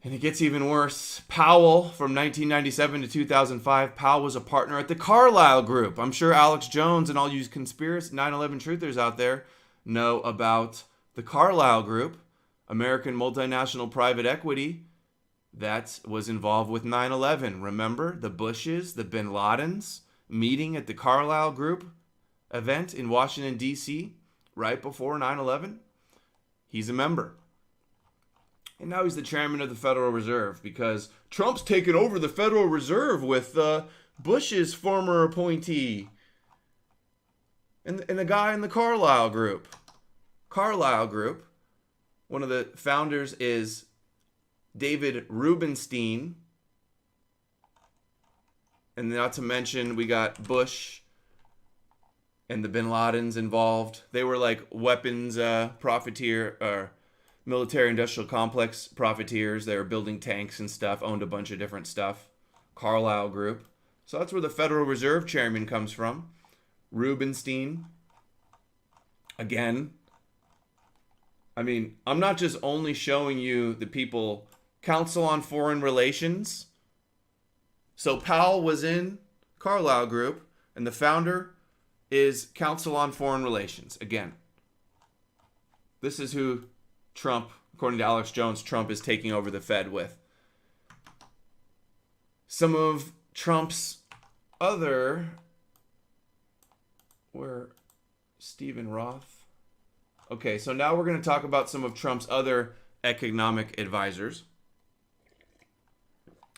And it gets even worse. Powell, from 1997 to 2005, Powell was a partner at the Carlyle Group. I'm sure Alex Jones and all you conspiracy 9/11 truthers out there know about the Carlyle Group, American multinational private equity that was involved with 9/11. Remember the Bushes, the Bin Ladens meeting at the Carlyle Group event in Washington, D.C. right before 9/11? He's a member. And now he's the chairman of the Federal Reserve because Trump's taken over the Federal Reserve with Bush's former appointee and the guy in the Carlyle Group. Carlyle Group, one of the founders is David Rubenstein. And not to mention, we got Bush and the Bin Ladens involved. They were like weapons profiteer or military-industrial complex profiteers. They were building tanks and stuff, owned a bunch of different stuff. Carlyle Group. So that's where the Federal Reserve Chairman comes from. Rubenstein. Again, I mean, I'm not just only showing you the people, Council on Foreign Relations. So Powell was in Carlyle Group, and the founder is Council on Foreign Relations. Again, this is who Trump, according to Alex Jones, Trump is taking over the Fed with. Some of Trump's other... Stephen Roth? Okay, so now we're going to talk about some of Trump's other economic advisors.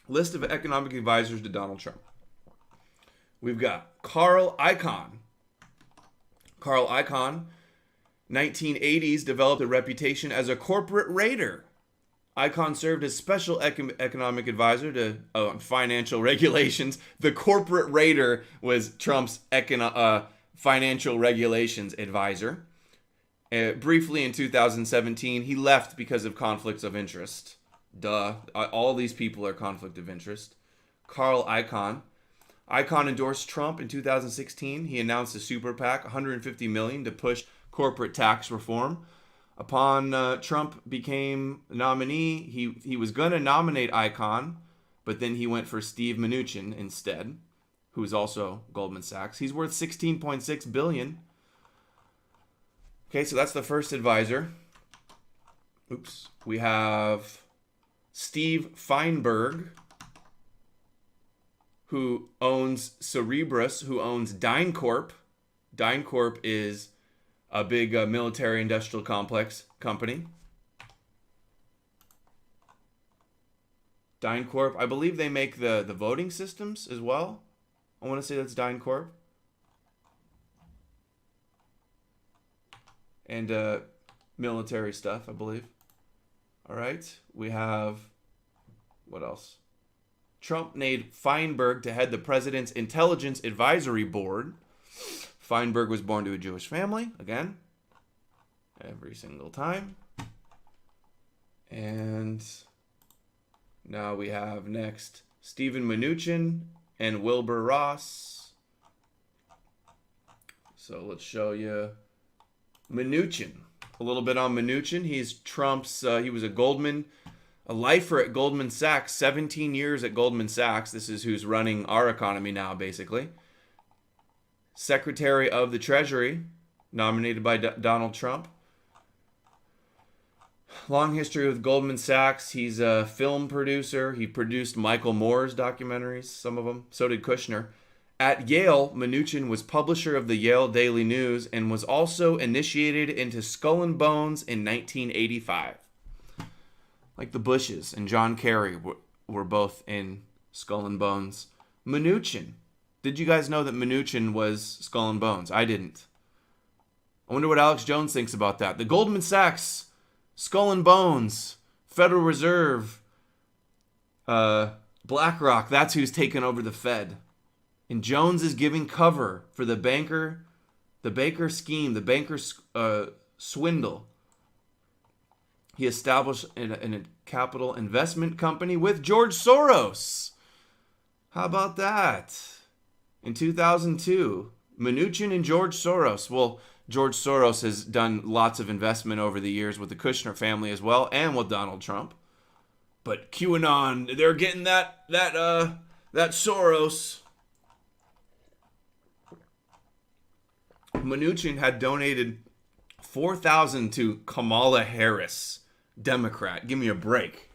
List of economic advisors to Donald Trump. We've got Carl Icahn. Carl Icahn, 1980s, developed a reputation as a corporate raider. Icahn served as special economic advisor to financial regulations. The corporate raider was Trump's financial regulations advisor. Briefly in 2017, he left because of conflicts of interest. Duh. All these people are conflict of interest. Carl Icahn. Icahn endorsed Trump in 2016. He announced a super PAC, $150 million, to push corporate tax reform. Upon Trump became nominee, he was going to nominate Icahn, but then he went for Steve Mnuchin instead, who's also Goldman Sachs. He's worth $16.6 billion. Okay, so that's the first advisor. Oops. We have Steve Feinberg, who owns Cerebrus, who owns DynCorp. DynCorp is a big military industrial complex company. DynCorp, I believe they make the voting systems as well. I want to say that's DynCorp. And military stuff, I believe. All right, we have, what else? Trump named Feinberg to head the president's intelligence advisory board. Feinberg was born to a Jewish family, again, every single time. And now we have next Stephen Mnuchin and Wilbur Ross. So let's show you Mnuchin. A little bit on Mnuchin. He's Trump's, he was a lifer at Goldman Sachs, 17 years at Goldman Sachs. This is who's running our economy now, basically. Secretary of the Treasury, nominated by Donald Trump. Long history with Goldman Sachs. He's a film producer. He produced Michael Moore's documentaries, some of them. So did Kushner. At Yale, Mnuchin was publisher of the Yale Daily News and was also initiated into Skull and Bones in 1985. Like the Bushes and John Kerry were both in Skull and Bones. Mnuchin. Did you guys know that Mnuchin was Skull and Bones? I didn't. I wonder what Alex Jones thinks about that. The Goldman Sachs, Skull and Bones, Federal Reserve, BlackRock, that's who's taken over the Fed. And Jones is giving cover for the Baker scheme, the Baker swindle. He established a capital investment company with George Soros. How about that? In 2002, Mnuchin and George Soros. Well, George Soros has done lots of investment over the years with the Kushner family as well, and with Donald Trump. But QAnon, they're getting that Soros. Mnuchin had donated $4,000 to Kamala Harris, Democrat. Give me a break.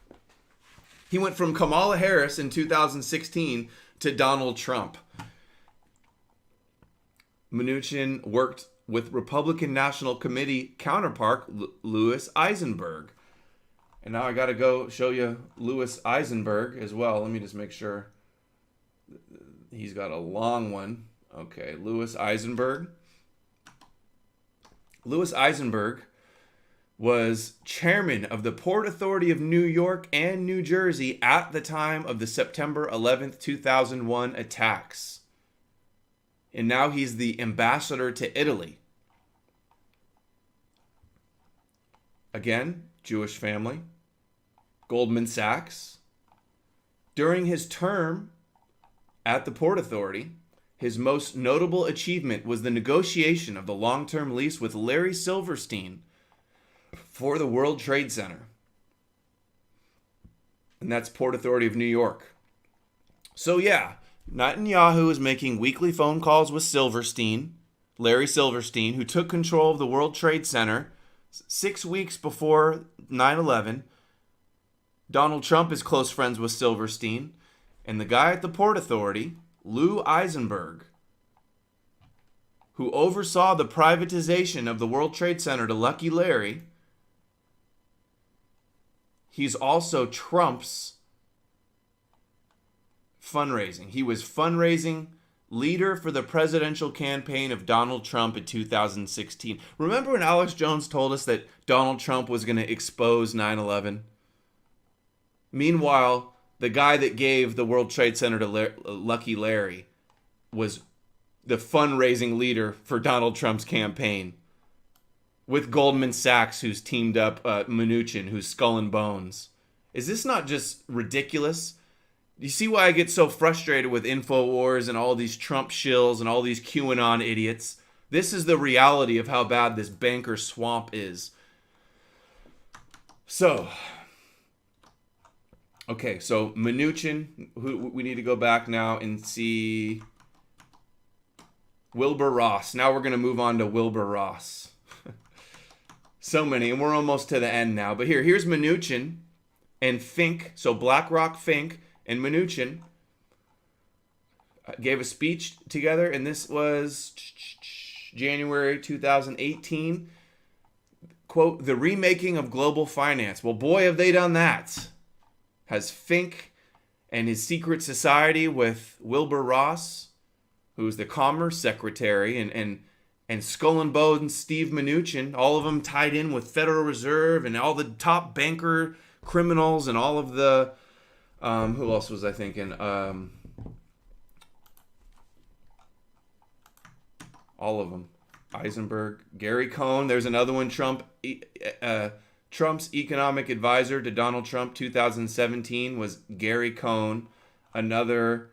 He went from Kamala Harris in 2016 to Donald Trump. Mnuchin worked with Republican National Committee counterpart Louis Eisenberg. And now I got to go show you Louis Eisenberg as well. Let me just make sure. He's got a long one. Okay, Louis Eisenberg. Louis Eisenberg was chairman of the Port Authority of New York and New Jersey at the time of the September 11th, 2001 attacks. And now he's the ambassador to Italy. Again, Jewish family. Goldman Sachs. During his term at the Port Authority, his most notable achievement was the negotiation of the long-term lease with Larry Silverstein for the World Trade Center. And that's Port Authority of New York. So yeah, Netanyahu is making weekly phone calls with Silverstein, Larry Silverstein, who took control of the World Trade Center 6 weeks before 9/11. Donald Trump is close friends with Silverstein. And the guy at the Port Authority, Lou Eisenberg, who oversaw the privatization of the World Trade Center to Lucky Larry, he's also Trump's fundraising. He was fundraising leader for the presidential campaign of Donald Trump in 2016. Remember when Alex Jones told us that Donald Trump was going to expose 9/11? Meanwhile, the guy that gave the World Trade Center to Lucky Larry was fundraising leader for Donald Trump's campaign, with Goldman Sachs, who's teamed up Mnuchin, who's Skull and Bones. Is this not just ridiculous? You see why I get so frustrated with InfoWars and all these Trump shills and all these QAnon idiots? This is the reality of how bad this banker swamp is. So, okay, so Mnuchin, we need to go back now and see Wilbur Ross. Now we're going to move on to Wilbur Ross. So many, and we're almost to the end now. But here's Mnuchin and Fink. So BlackRock, Fink, and Mnuchin gave a speech together, and this was January 2018. Quote, the remaking of global finance. Well, boy, have they done that. Has Fink and his secret society with Wilbur Ross, who's the Commerce Secretary, and Skull and Bones, Steve Mnuchin, all of them tied in with Federal Reserve and all the top banker criminals and all of the, who else was I thinking? All of them. Eisenberg, Gary Cohn. There's another one. Trump's economic advisor to Donald Trump 2017 was Gary Cohn. Another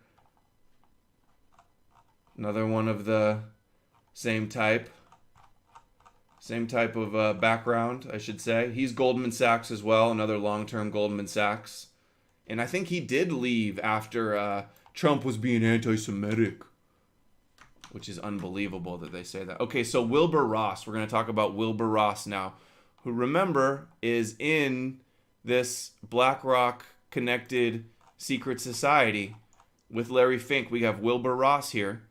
one of the same type of background, I should say. He's Goldman Sachs as well, another long-term Goldman Sachs. And I think he did leave after Trump was being anti-Semitic, which is unbelievable that they say that. Okay, so Wilbur Ross. We're going to talk about Wilbur Ross now, who, remember, is in this BlackRock-connected secret society with Larry Fink. We have Wilbur Ross here.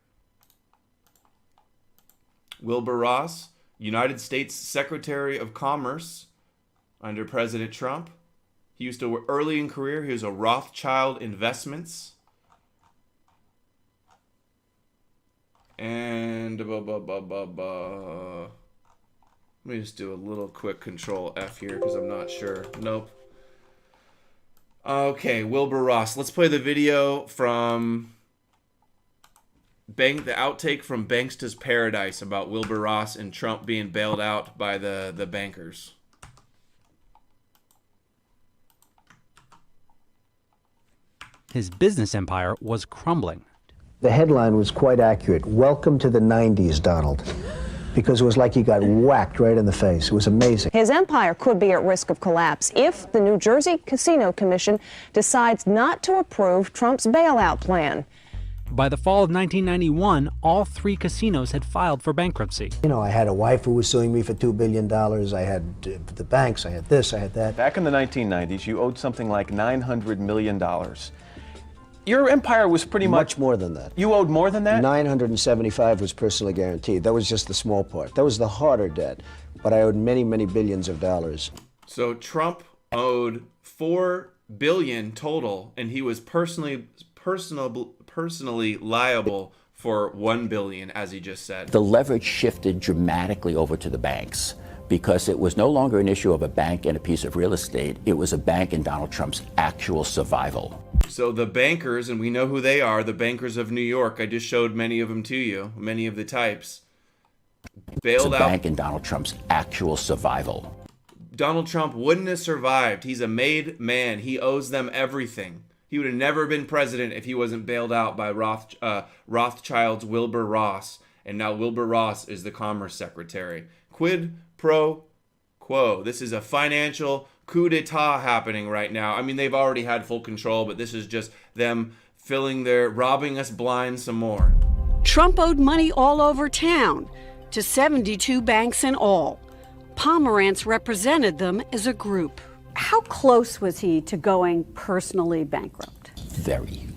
Wilbur Ross, United States Secretary of Commerce under President Trump. He used to work early in career. He was a Rothschild Investments. And let me just do a little quick Control F here because I'm not sure. Nope. Okay, Wilbur Ross. Let's play the video from the outtake from Banksta's Paradise about Wilbur Ross and Trump being bailed out by the bankers. His business empire was crumbling. The headline was quite accurate. Welcome to the 90s, Donald. Because it was like he got whacked right in the face. It was amazing. His empire could be at risk of collapse if the New Jersey Casino Commission decides not to approve Trump's bailout plan. By the fall of 1991, all three casinos had filed for bankruptcy. You know, I had a wife who was suing me for $2 billion. I had the banks, I had this, I had that. Back in the 1990s, you owed something like $900 million. Your empire was pretty much more than that. You owed more than that? 975 was personally guaranteed. That was just the small part. That was the harder debt. But I owed many, many billions of dollars. So Trump owed $4 billion total, and he was personally liable for $1 billion, as he just said. The leverage shifted dramatically over to the banks because it was no longer an issue of a bank and a piece of real estate. It was a bank in Donald Trump's actual survival. So the bankers, and we know who they are, the bankers of New York, I just showed many of them to you, many of the types, bailed out. It's a bank in Donald Trump's actual survival. Donald Trump wouldn't have survived. He's a made man. He owes them everything. He would have never been president if he wasn't bailed out by Rothschild's Wilbur Ross. And now Wilbur Ross is the Commerce Secretary. Quid pro quo. This is a financial coup d'etat happening right now. I mean, they've already had full control, but this is just them robbing us blind some more. Trump owed money all over town to 72 banks in all. Pomerantz represented them as a group. How close was he to going personally bankrupt? Very.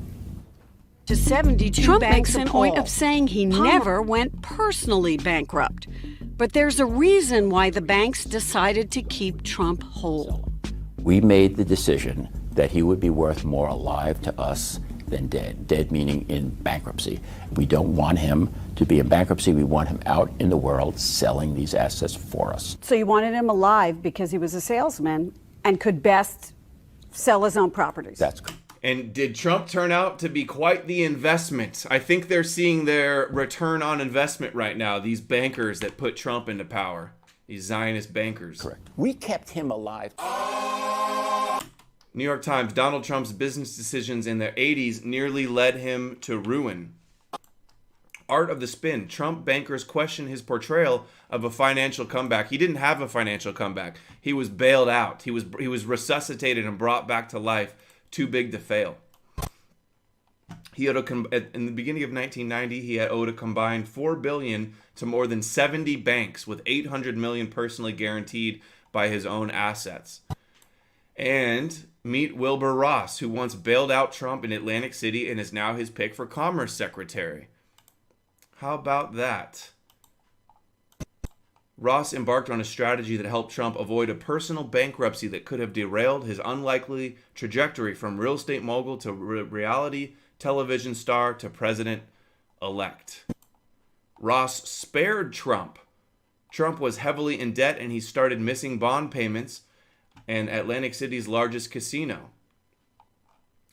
To 72 Trump banks makes a in point all. of saying he never went personally bankrupt. But there's a reason why the banks decided to keep Trump whole. We made the decision that he would be worth more alive to us than dead. Dead meaning in bankruptcy. We don't want him to be in bankruptcy. We want him out in the world selling these assets for us. So you wanted him alive because he was a salesman and could best sell his own properties. That's correct. And did Trump turn out to be quite the investment? I think they're seeing their return on investment right now, these bankers that put Trump into power, these Zionist bankers. Correct. We kept him alive. New York Times, Donald Trump's business decisions in the 80s nearly led him to ruin. Art of the Spin, Trump bankers question his portrayal of a financial comeback. He didn't have a financial comeback. He was bailed out. He was resuscitated and brought back to life. Too big to fail. He owed in the beginning of 1990, he had owed a combined $4 billion to more than 70 banks, with $800 million personally guaranteed by his own assets. And meet Wilbur Ross, who once bailed out Trump in Atlantic City and is now his pick for Commerce Secretary. How about that? Ross embarked on a strategy that helped Trump avoid a personal bankruptcy that could have derailed his unlikely trajectory from real estate mogul to reality television star to president-elect. Ross spared Trump. Trump was heavily in debt and he started missing bond payments and Atlantic City's largest casino.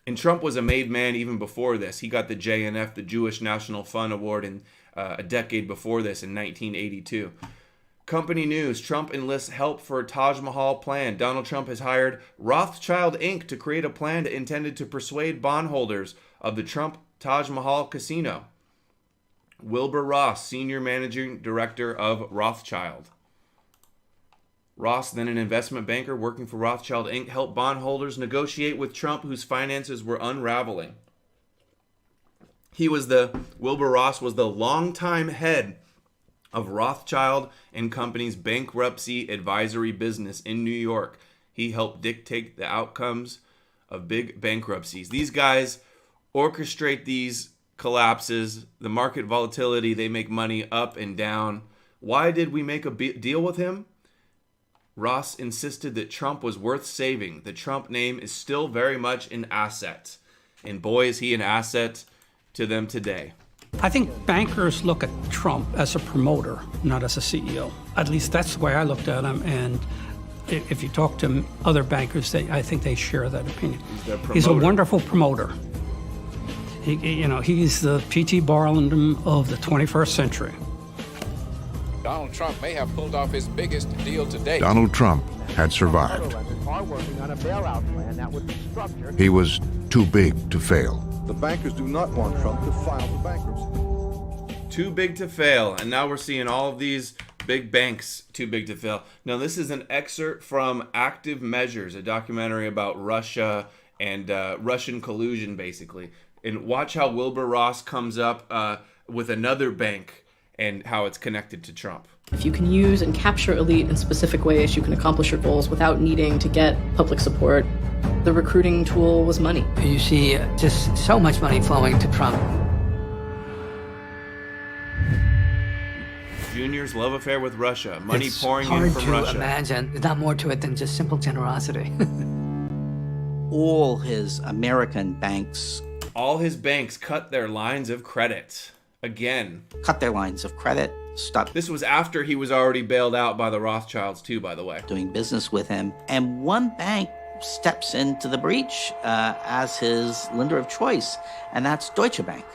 And Trump was a made man even before this. He got the JNF, the Jewish National Fund Award, in a decade before this in 1982. Company news, Trump enlists help for Taj Mahal plan. Donald Trump has hired Rothschild Inc. to create a plan intended to persuade bondholders of the Trump Taj Mahal casino. Wilbur Ross, senior managing director of Rothschild. Ross, then an investment banker working for Rothschild Inc., helped bondholders negotiate with Trump, whose finances were unraveling. Wilbur Ross was the longtime head of Rothschild and Company's bankruptcy advisory business in New York. He helped dictate the outcomes of big bankruptcies. These guys orchestrate these collapses, the market volatility, they make money up and down. Why did we make a deal with him? Ross insisted that Trump was worth saving. The Trump name is still very much an asset. And boy, is he an asset to them today. I think bankers look at Trump as a promoter, not as a CEO. At least that's the way I looked at him. And if you talk to other bankers, I think they share that opinion. He's a wonderful promoter. He's the P.T. Barnum of the 21st century. Donald Trump may have pulled off his biggest deal to date. Donald Trump had survived. He was too big to fail. The bankers do not want Trump to file for bankruptcy. Too big to fail. And now we're seeing all of these big banks too big to fail. Now, this is an excerpt from Active Measures, a documentary about Russia and Russian collusion, basically. And watch how Wilbur Ross comes up with another bank and how it's connected to Trump. If you can use and capture elite in specific ways, you can accomplish your goals without needing to get public support. The recruiting tool was money. You see just so much money flowing to Trump. Junior's love affair with Russia. Money pouring in from Russia. It's hard to imagine. There's not more to it than just simple generosity. All his American banks. All his banks cut their lines of credit. Again. Cut their lines of credit. Stop. This was after he was already bailed out by the Rothschilds too, by the way. Doing business with him. And one bank steps into the breach as his lender of choice, and that's Deutsche Bank.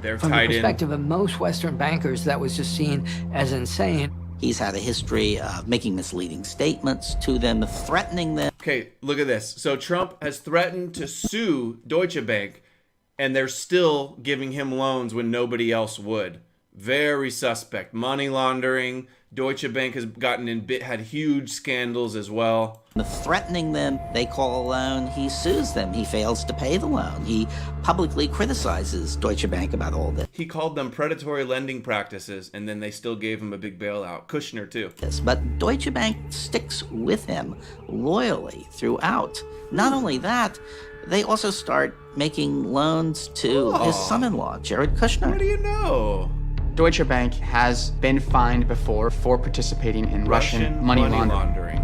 They're From tied the perspective of most Western bankers, that was just seen as insane. He's had a history of making misleading statements to them, threatening them. Okay, look at this. So Trump has threatened to sue Deutsche Bank, and they're still giving him loans when nobody else would. Very suspect. Money laundering. Deutsche Bank has had huge scandals as well. Threatening them, they call a loan, he sues them. He fails to pay the loan. He publicly criticizes Deutsche Bank about all this. He called them predatory lending practices, and then they still gave him a big bailout. Kushner, too. Yes, but Deutsche Bank sticks with him loyally throughout. Not only that, they also start making loans to his son-in-law, Jared Kushner. What do you know? Deutsche Bank has been fined before for participating in Russian money laundering.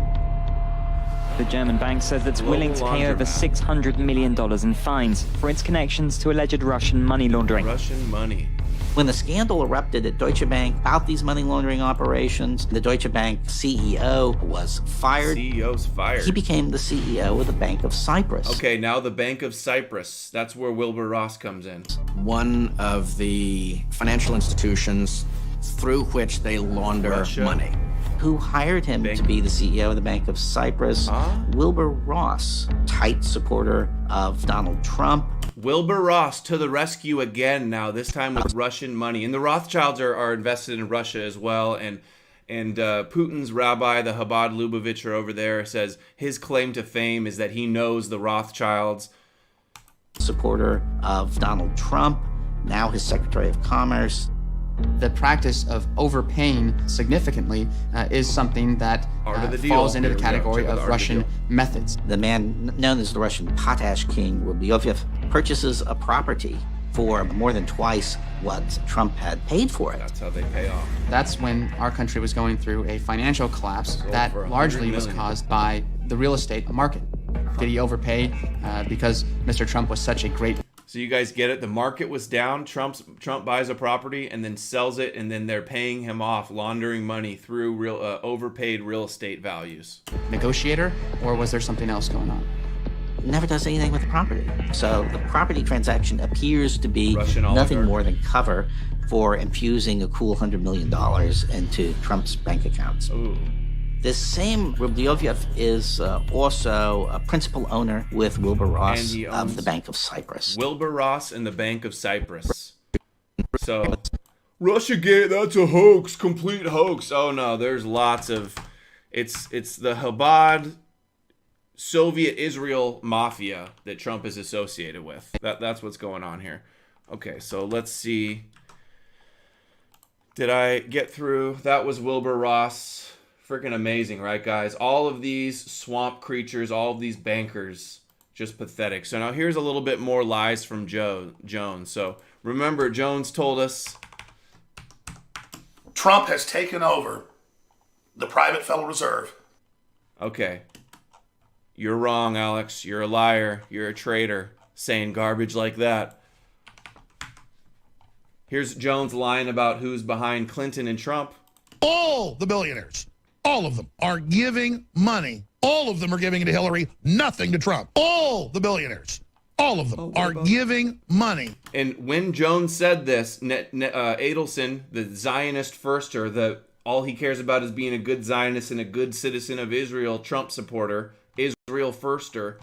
The German bank says it's willing to pay over $600 million in fines for its connections to alleged Russian money laundering. Russian money. When the scandal erupted at Deutsche Bank about these money laundering operations, the Deutsche Bank CEO was fired. CEO's fired. He became the CEO of the Bank of Cyprus. Okay, now the Bank of Cyprus. That's where Wilbur Ross comes in. One of the financial institutions through which they launder money. Who hired him to be the CEO of the Bank of Cyprus? Wilbur Ross, tight supporter of Donald Trump. Wilbur Ross to the rescue again now, this time with Russian money. And the Rothschilds are invested in Russia as well. And Putin's rabbi, the Chabad Lubavitcher over there, says his claim to fame is that he knows the Rothschilds. Supporter of Donald Trump, now his Secretary of Commerce. The practice of overpaying significantly is something that falls into the category of Russian methods. The man known as the Russian potash king, Reupload, purchases a property for more than twice what Trump had paid for it. That's how they pay off. That's when our country was going through a financial collapse that largely was caused by the real estate market. Did he overpay because Mr. Trump was such a great... So you guys get it? The market was down. Trump buys a property and then sells it, and then they're paying him off, laundering money through overpaid real estate values. Negotiator, or was there something else going on? Never does anything with the property. So the property transaction appears to be Russian nothing oligarch. more than cover for infusing a cool $100 million into Trump's bank accounts. Ooh. This same Reupload is also a principal owner with Wilbur Ross of the Bank of Cyprus. Wilbur Ross and the Bank of Cyprus. So, Russiagate, that's a hoax, complete hoax. Oh no, there's lots of... It's the Chabad Soviet Israel mafia that Trump is associated with. That's what's going on here. Okay, so let's see. Did I get through? That was Wilbur Ross. Freaking amazing, right, guys? All of these swamp creatures, all of these bankers, just pathetic. So now here's a little bit more lies from Jones. So remember, Jones told us Trump has taken over the private Federal Reserve. Okay. You're wrong, Alex. You're a liar. You're a traitor saying garbage like that. Here's Jones lying about who's behind Clinton and Trump. All the billionaires, all of them are giving money. All of them are giving it to Hillary, nothing to Trump. All the billionaires, all of them are giving money. And when Jones said this, Adelson, the Zionist firster, all he cares about is being a good Zionist and a good citizen of Israel, Trump supporter, Israel firster,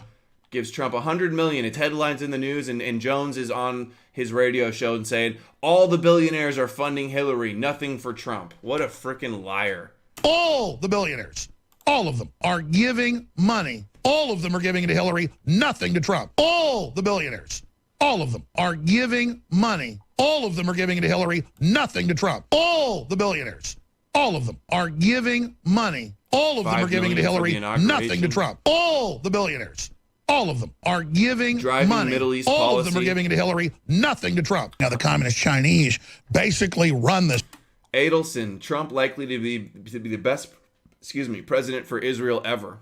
gives Trump $100 million. It's headlines in the news, and Jones is on his radio show and saying, all the billionaires are funding Hillary, nothing for Trump. What a freaking liar. All the billionaires, all of them are giving money. All of them are giving it to Hillary, nothing to Trump. All the billionaires, all of them are giving money. All of them are giving it to Hillary, nothing to Trump. All the billionaires, all of them are giving money. All of them are giving it to Hillary, nothing to Trump. All the billionaires, all of them are giving money. Middle East all policy. of them are giving it to Hillary, nothing to Trump. Now the communist Chinese basically run this. Adelson, Trump likely to be the best, president for Israel ever.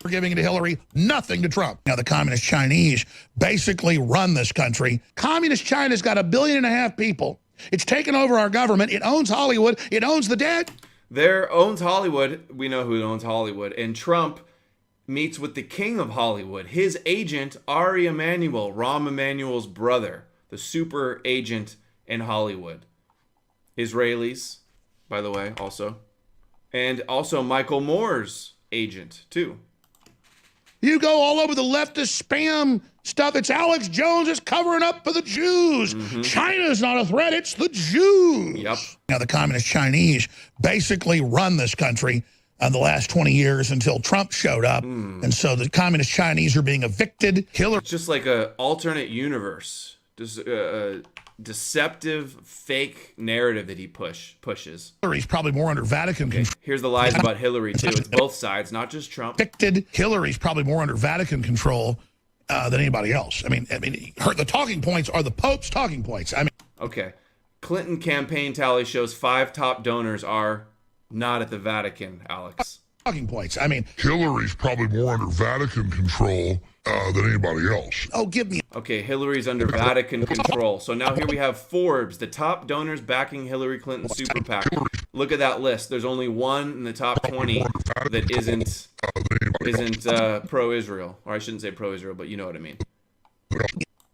We're giving it to Hillary, nothing to Trump. Now the communist Chinese basically run this country. Communist China's got 1.5 billion people. It's taken over our government. It owns Hollywood. It owns the dead. There owns Hollywood. We know who owns Hollywood. And Trump meets with the king of Hollywood, his agent, Ari Emanuel, Rahm Emanuel's brother, the super agent in Hollywood. Israelis, by the way, also. And also Michael Moore's agent, too. You go all over the leftist spam stuff. It's Alex Jones is covering up for the Jews. China's not a threat. It's the Jews. Yep. Now, the communist Chinese basically run this country the last 20 years until Trump showed up. And so the communist Chinese are being evicted. Hillary. It's just like an alternate universe. Just a deceptive, fake narrative that he pushes. Hillary's probably more under Vatican control. Here's the lies about Hillary, too. It's both sides, not just Trump. Evicted. Hillary's probably more under Vatican control than anybody else. I mean, the talking points are the Pope's talking points. Okay. Clinton campaign tally shows 5 top donors are not at the Vatican, Alex. Talking points. Hillary's probably more under Vatican control than anybody else. Oh, give me. Okay, Hillary's under Vatican control. So now here we have Forbes, the top donors backing Hillary Clinton's super PAC. Look at that list. There's only one in the top 20 that isn't pro-Israel. Or I shouldn't say pro-Israel, but you know what I mean.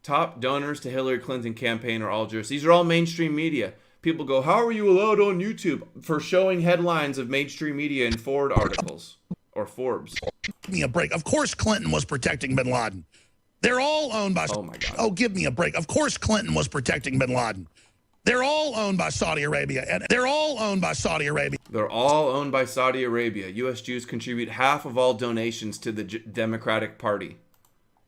Top donors to Hillary Clinton campaign are all Jewish. These are all mainstream media. People go, how are you allowed on YouTube? For showing headlines of mainstream media in Ford articles or Forbes. Give me a break. Of course Clinton was protecting bin Laden. They're all owned by... Oh, my God. Oh, give me a break. Of course Clinton was protecting bin Laden. They're all owned by Saudi Arabia. And they're all owned by Saudi Arabia. They're all owned by Saudi Arabia. U.S. Jews contribute half of all donations to the Democratic Party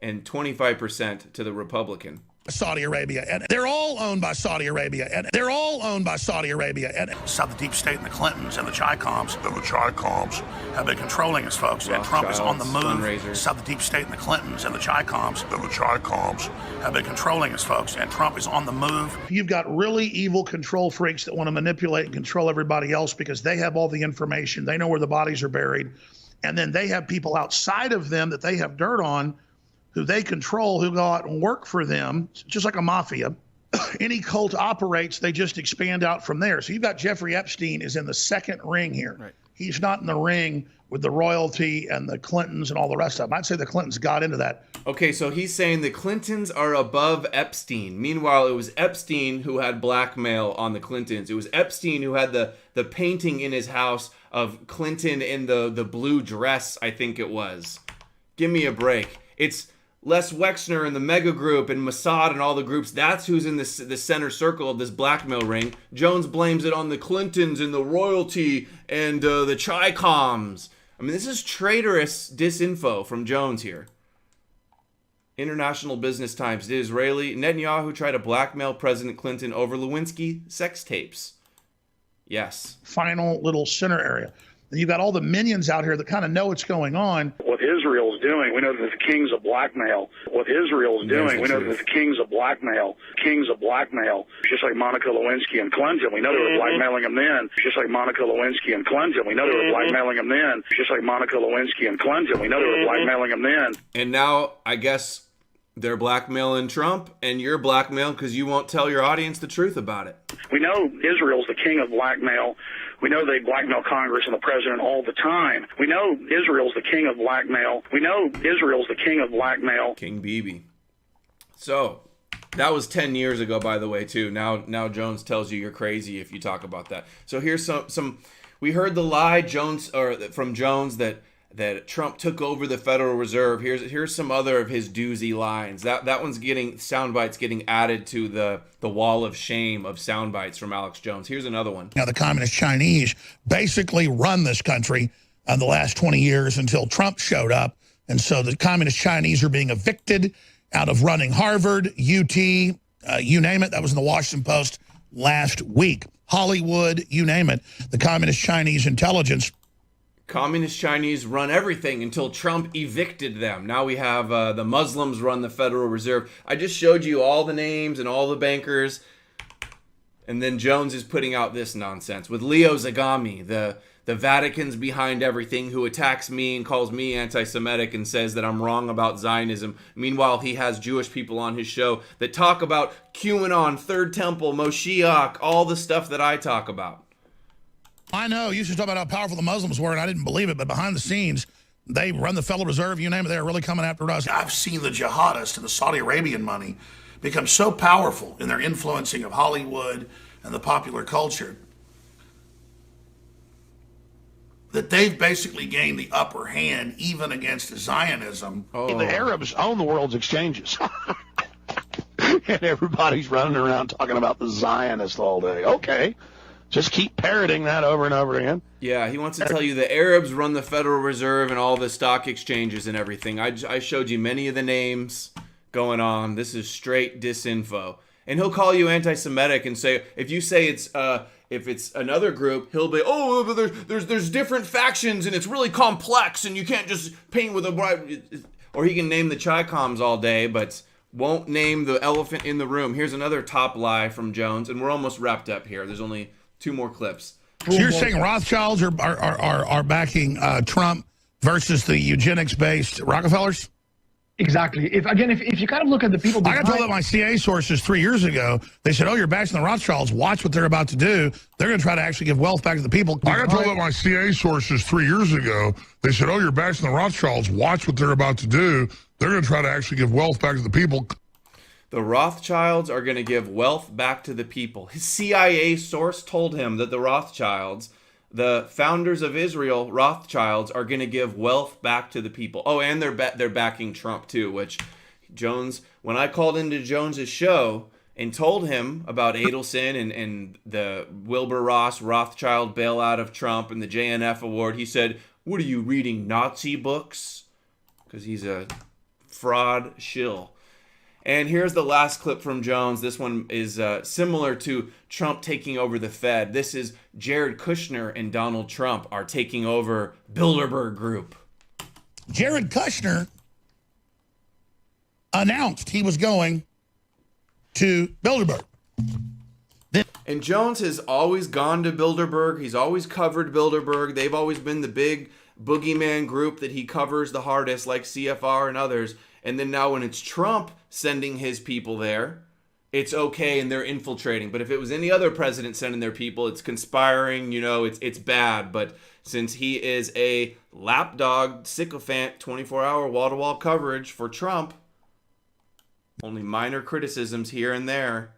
and 25% to the Republican. Saudi Arabia. And they're all owned by Saudi Arabia. And they're all owned by Saudi Arabia. And so the deep state and the Clintons and the Chi-Coms have been controlling us, folks. And Trump is on the move. So the deep state and the Clintons and the Chi-Coms have been controlling us, folks. And Trump is on the move. You've got really evil control freaks that want to manipulate and control everybody else because they have all the information. They know where the bodies are buried. And then they have people outside of them that they have dirt on who they control, who go out and work for them, just like a mafia. Any cult operates, they just expand out from there. So you've got Jeffrey Epstein is in the second ring here. Right. He's not in the ring with the royalty and the Clintons and all the rest of them. I'd say the Clintons got into that. Okay, so he's saying the Clintons are above Epstein. Meanwhile, it was Epstein who had blackmail on the Clintons. It was Epstein who had the painting in his house of Clinton in the blue dress, I think it was. Give me a break. It's Les Wexner and the Mega Group and Mossad and all the groups. That's who's in the center circle of this blackmail ring. Jones blames it on the Clintons and the royalty and the Chi-Coms. I mean, this is traitorous disinfo from Jones here. International Business Times. Did Israeli Netanyahu try to blackmail President Clinton over Lewinsky sex tapes? Yes. Final little center area. And you've got all the minions out here that kind of know what's going on. What Israel's doing, we know that the kings of blackmail. What Israel's doing, we know that the kings of blackmail. Just like Monica Lewinsky and Clinton, we know they were blackmailing them then. Just like Monica Lewinsky and Clinton, we know they were blackmailing them then. Just like Monica Lewinsky and Clinton, we know they were blackmailing them then. And now, I guess they're blackmailing Trump, and you're blackmailed because you won't tell your audience the truth about it. We know Israel's the king of blackmail. We know they blackmail Congress and the president all the time. We know Israel's the king of blackmail. King Bibi. So, that was 10 years ago, by the way, too. Now Jones tells you you're crazy if you talk about that. So here's some we heard the lie from Jones that Trump took over the Federal Reserve. Here's some other of his doozy lines. That one's getting sound bites getting added to the wall of shame of sound bites from Alex Jones. Here's another one. Now the Communist Chinese basically run this country in the last 20 years until Trump showed up. And so the Communist Chinese are being evicted out of running Harvard, UT, you name it. That was in the Washington Post last week. Hollywood, you name it. The Communist Chinese intelligence. Communist Chinese run everything until Trump evicted them. Now we have the Muslims run the Federal Reserve. I just showed you all the names and all the bankers. And then Jones is putting out this nonsense with Leo Zagami, the Vatican's behind everything, who attacks me and calls me anti-Semitic and says that I'm wrong about Zionism. Meanwhile, he has Jewish people on his show that talk about QAnon, Third Temple, Moshiach, all the stuff that I talk about. I know, you should talk about how powerful the Muslims were, and I didn't believe it, but behind the scenes, they run the Federal Reserve, you name it, they're really coming after us. I've seen the jihadists and the Saudi Arabian money become so powerful in their influencing of Hollywood and the popular culture that they've basically gained the upper hand even against Zionism. Oh. The Arabs own the world's exchanges. And everybody's running around talking about the Zionists all day. Okay. Just keep parroting that over and over again. Yeah, he wants to tell you the Arabs run the Federal Reserve and all the stock exchanges and everything. I showed you many of the names going on. This is straight disinfo. And he'll call you anti-Semitic and say, if you say it's if it's another group, he'll be, oh, there's different factions and it's really complex and you can't just paint with a bright. Or he can name the Chi-Coms all day, but won't name the elephant in the room. Here's another top lie from Jones, and we're almost wrapped up here. There's only 2 more clips. So you're saying Rothschilds are backing Trump versus the eugenics-based Rockefellers? Exactly. If you kind of look at the people behind... I got told that by CIA sources 3 years ago. They said, oh, you're bashing the Rothschilds. Watch what they're about to do. They're going to try to actually give wealth back to the people. I got told that by CIA sources 3 years ago. They said, oh, you're bashing the Rothschilds. Watch what they're about to do. They're going to try to actually give wealth back to the people. The Rothschilds are going to give wealth back to the people. His CIA source told him that the Rothschilds, the founders of Israel, Rothschilds, are going to give wealth back to the people. Oh, and they're backing Trump too, which Jones, when I called into Jones's show and told him about Adelson and the Wilbur Ross Rothschild bailout of Trump and the JNF award, he said, what are you reading, Nazi books? Because he's a fraud shill. And here's the last clip from Jones. This one is similar to Trump taking over the Fed. This is Jared Kushner and Donald Trump are taking over Bilderberg Group. Jared Kushner announced he was going to Bilderberg. And Jones has always gone to Bilderberg. He's always covered Bilderberg. They've always been the big boogeyman group that he covers the hardest, like CFR and others. And then now when it's Trump sending his people there, it's okay and they're infiltrating. But if it was any other president sending their people, it's conspiring, it's bad. But since he is a lapdog, sycophant, 24-hour wall-to-wall coverage for Trump, only minor criticisms here and there,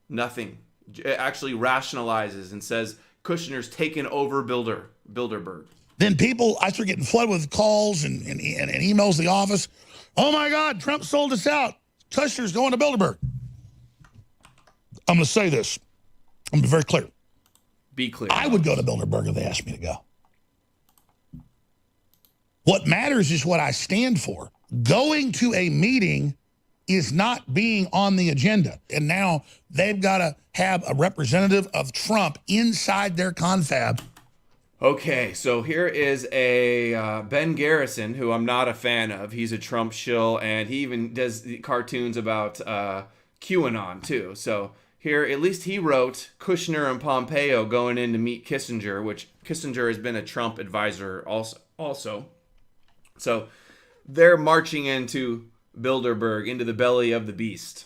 nothing. It actually rationalizes and says Kushner's taken over Bilderberg. Then I start getting flooded with calls and emails to the office. Oh, my God, Trump sold us out. Kushner's going to Bilderberg. I'm going to say this. I'm going to be very clear. Be clear. I would go to Bilderberg if they asked me to go. What matters is what I stand for. Going to a meeting is not being on the agenda. And now they've got to have a representative of Trump inside their confab. Okay, so here is a Ben Garrison, who I'm not a fan of. He's a Trump shill, and he even does cartoons about QAnon, too. So here, at least he wrote Kushner and Pompeo going in to meet Kissinger, which Kissinger has been a Trump advisor also. So they're marching into Bilderberg, into the belly of the beast.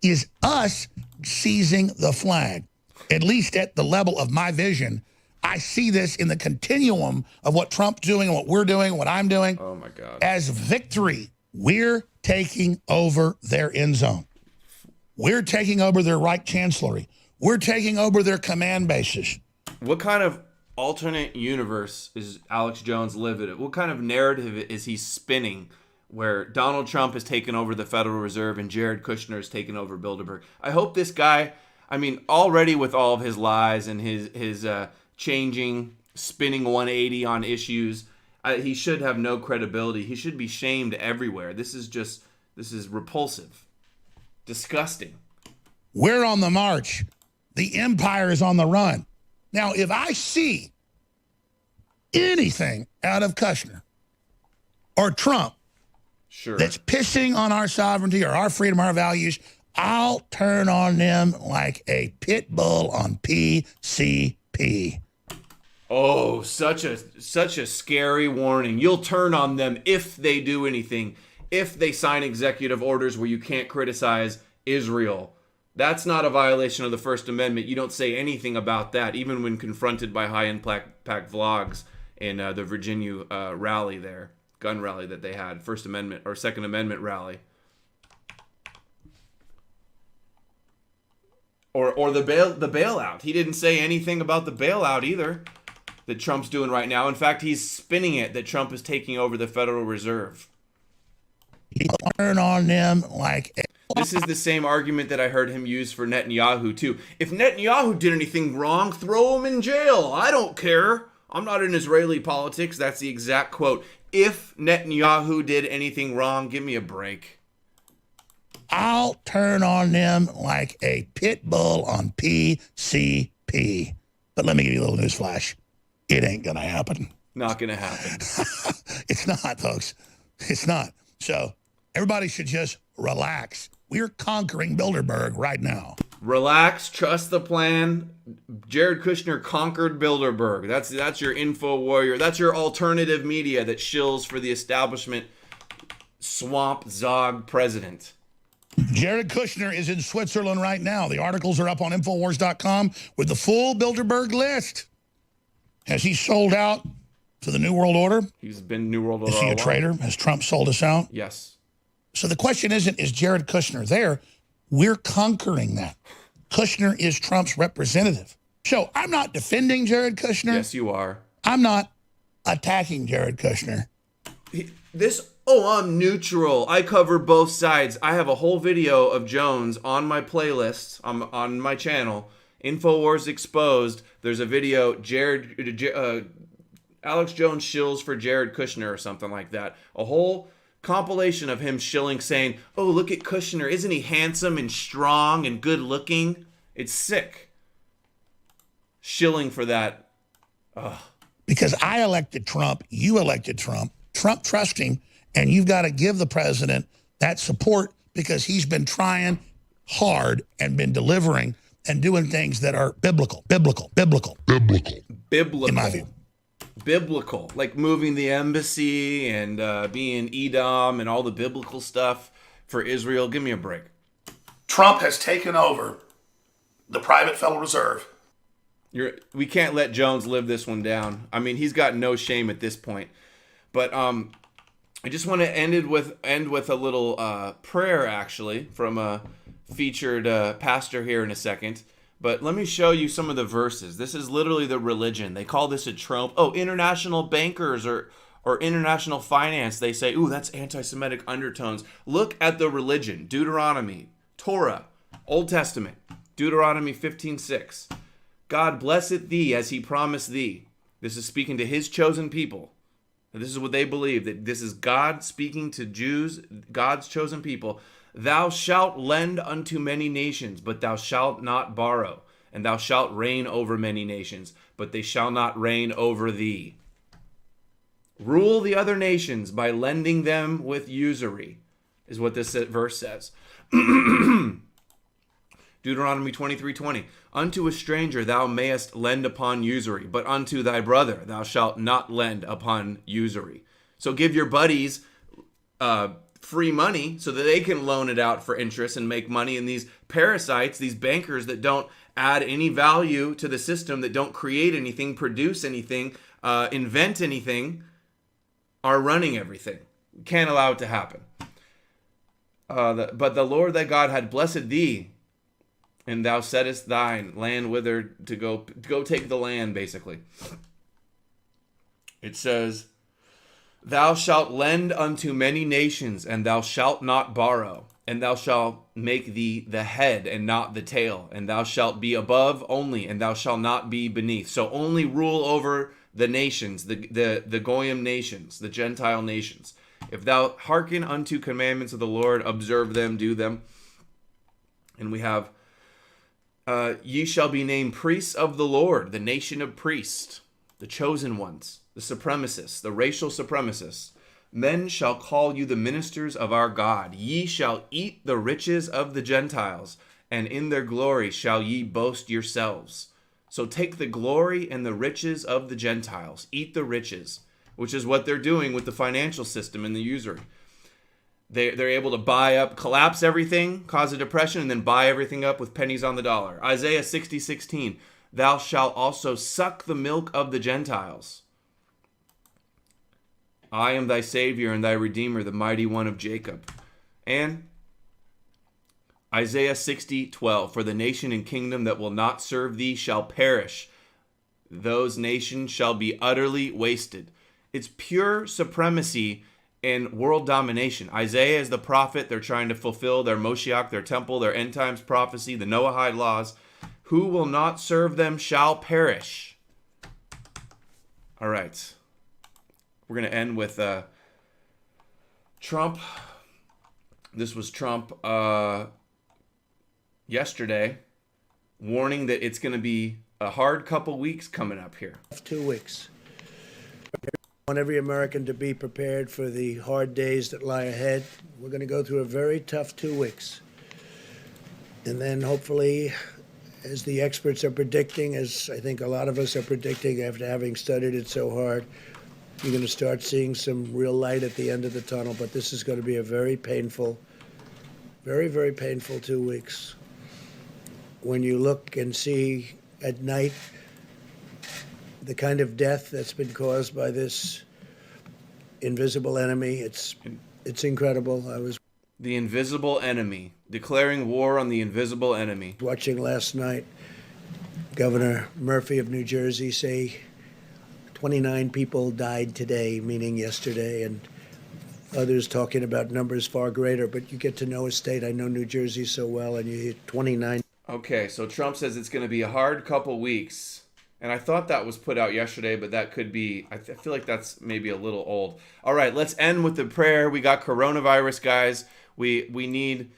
Is us seizing the flag. At least at the level of my vision, I see this in the continuum of what Trump's doing and what we're doing, what I'm doing. Oh, my God. As victory, we're taking over their end zone. We're taking over their right chancellery. We're taking over their command bases. What kind of alternate universe is Alex Jones living in? What kind of narrative is he spinning where Donald Trump has taken over the Federal Reserve and Jared Kushner has taken over Bilderberg? I hope this guy... already with all of his lies and his changing, spinning 180 on issues, he should have no credibility. He should be shamed everywhere. This is repulsive. Disgusting. We're on the march. The empire is on the run. Now, if I see anything out of Kushner or Trump that's pissing on our sovereignty or our freedom, our values, I'll turn on them like a pit bull on PCP. Oh, such a scary warning. You'll turn on them if they do anything, if they sign executive orders where you can't criticize Israel. That's not a violation of the First Amendment. You don't say anything about that, even when confronted by high-impact vlogs in the Virginia rally there, gun rally that they had, First Amendment or Second Amendment rally. Or the bailout. He didn't say anything about the bailout either that Trump's doing right now. In fact, he's spinning it that Trump is taking over the Federal Reserve. Turn on them like... This is the same argument that I heard him use for Netanyahu, too. If Netanyahu did anything wrong, throw him in jail. I don't care. I'm not in Israeli politics. That's the exact quote. If Netanyahu did anything wrong, give me a break. I'll turn on them like a pit bull on PCP. But let me give you a little news flash. It ain't going to happen. Not going to happen. It's not, folks. It's not. So everybody should just relax. We're conquering Bilderberg right now. Relax, trust the plan. Jared Kushner conquered Bilderberg. That's your info warrior. That's your alternative media that shills for the establishment swamp zog president. Jared Kushner is in Switzerland right now. The articles are up on Infowars.com with the full Bilderberg list. Has he sold out to the New World Order? He's been New World Order. Is he a traitor? Has Trump sold us out? Yes. So the question isn't, is Jared Kushner there? We're conquering that. Kushner is Trump's representative. So I'm not defending Jared Kushner. Yes, you are. I'm not attacking Jared Kushner. I'm neutral. I cover both sides. I have a whole video of Jones on my playlist, on my channel, InfoWars Exposed. There's a video, Alex Jones shills for Jared Kushner or something like that. A whole compilation of him shilling, saying, oh, look at Kushner. Isn't he handsome and strong and good looking? It's sick. Shilling for that. Ugh. Because I elected Trump, you elected Trump. Trump trusts him, and you've got to give the president that support because he's been trying hard and been delivering and doing things that are biblical. In my view. Biblical, like moving the embassy and being Edom and all the biblical stuff for Israel. Give me a break. Trump has taken over the private Federal Reserve. We can't let Jones live this one down. I mean, he's got no shame at this point. But I just want to end with a little prayer, actually, from a featured pastor here in a second. But let me show you some of the verses. This is literally the religion. They call this a trope. Oh, international bankers or international finance. They say, ooh, that's anti-Semitic undertones. Look at the religion. Deuteronomy, Torah, Old Testament, Deuteronomy 15:6. God blesseth thee as he promised thee. This is speaking to his chosen people. This is what they believe, that this is God speaking to Jews, God's chosen people. Thou shalt lend unto many nations, but thou shalt not borrow. And thou shalt reign over many nations, but they shall not reign over thee. Rule the other nations by lending them with usury, is what this verse says. Deuteronomy 23:20. Unto a stranger thou mayest lend upon usury, but unto thy brother thou shalt not lend upon usury. So give your buddies free money so that they can loan it out for interest and make money. And these parasites, these bankers that don't add any value to the system, that don't create anything, produce anything, invent anything, are running everything. We can't allow it to happen. But the Lord thy God had blessed thee, and thou settest thine land whither to go take the land, basically. It says, thou shalt lend unto many nations, and thou shalt not borrow. And thou shalt make thee the head and not the tail. And thou shalt be above only, and thou shalt not be beneath. So only rule over the nations, the Goyim nations, the Gentile nations. If thou hearken unto commandments of the Lord, observe them, do them. And we have, ye shall be named priests of the Lord, the nation of priests, the chosen ones, the supremacists, the racial supremacists. Men shall call you the ministers of our God. Ye shall eat the riches of the Gentiles, and in their glory shall ye boast yourselves. So take the glory and the riches of the Gentiles. Eat the riches, which is what they're doing with the financial system and the usury. They're able to buy up, collapse everything, cause a depression, and then buy everything up with pennies on the dollar. Isaiah 60:16. Thou shalt also suck the milk of the Gentiles. I am thy Savior and thy Redeemer, the mighty one of Jacob. And Isaiah 60:12. For the nation and kingdom that will not serve thee shall perish. Those nations shall be utterly wasted. It's pure supremacy and world domination. Isaiah is the prophet. They're trying to fulfill their Moshiach, their temple, their end times prophecy, the Noahide laws. Who will not serve them shall perish. All right. We're going to end with Trump. This was Trump yesterday, warning that it's going to be a hard couple weeks coming up here. 2 weeks. I want every American to be prepared for the hard days that lie ahead. We're going to go through a very tough 2 weeks. And then hopefully, as the experts are predicting, as I think a lot of us are predicting after having studied it so hard, you're going to start seeing some real light at the end of the tunnel. But this is going to be a very painful, very, very painful 2 weeks. When you look and see at night the kind of death that's been caused by this invisible enemy, it's incredible. I was the invisible enemy, declaring war on the invisible enemy. Watching last night Governor Murphy of New Jersey say 29 people died today, meaning yesterday, and others talking about numbers far greater. But you get to know a state. I know New Jersey so well, and you hear 29. Okay, so Trump says it's going to be a hard couple weeks. And I thought that was put out yesterday, but that could be, I feel like that's maybe a little old. All right, let's end with the prayer. We got coronavirus, guys. We need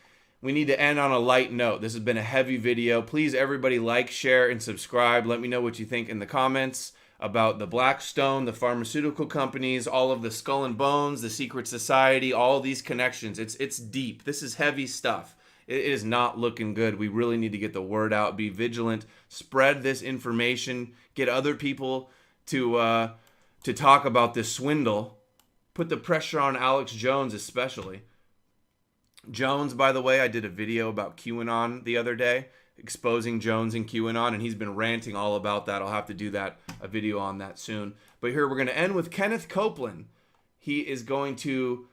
to end on a light note. This has been a heavy video. Please, everybody, like, share, and subscribe. Let me know what you think in the comments about the Blackstone, the pharmaceutical companies, all of the Skull and Bones, the secret society, all these connections. It's deep. This is heavy stuff. It is not looking good. We really need to get the word out, be vigilant, spread this information, get other people to talk about this swindle, put the pressure on Alex Jones especially. Jones, by the way, I did a video about QAnon the other day, exposing Jones and QAnon, and he's been ranting all about that. I'll have to do a video on that soon. But here we're going to end with Kenneth Copeland. He is going to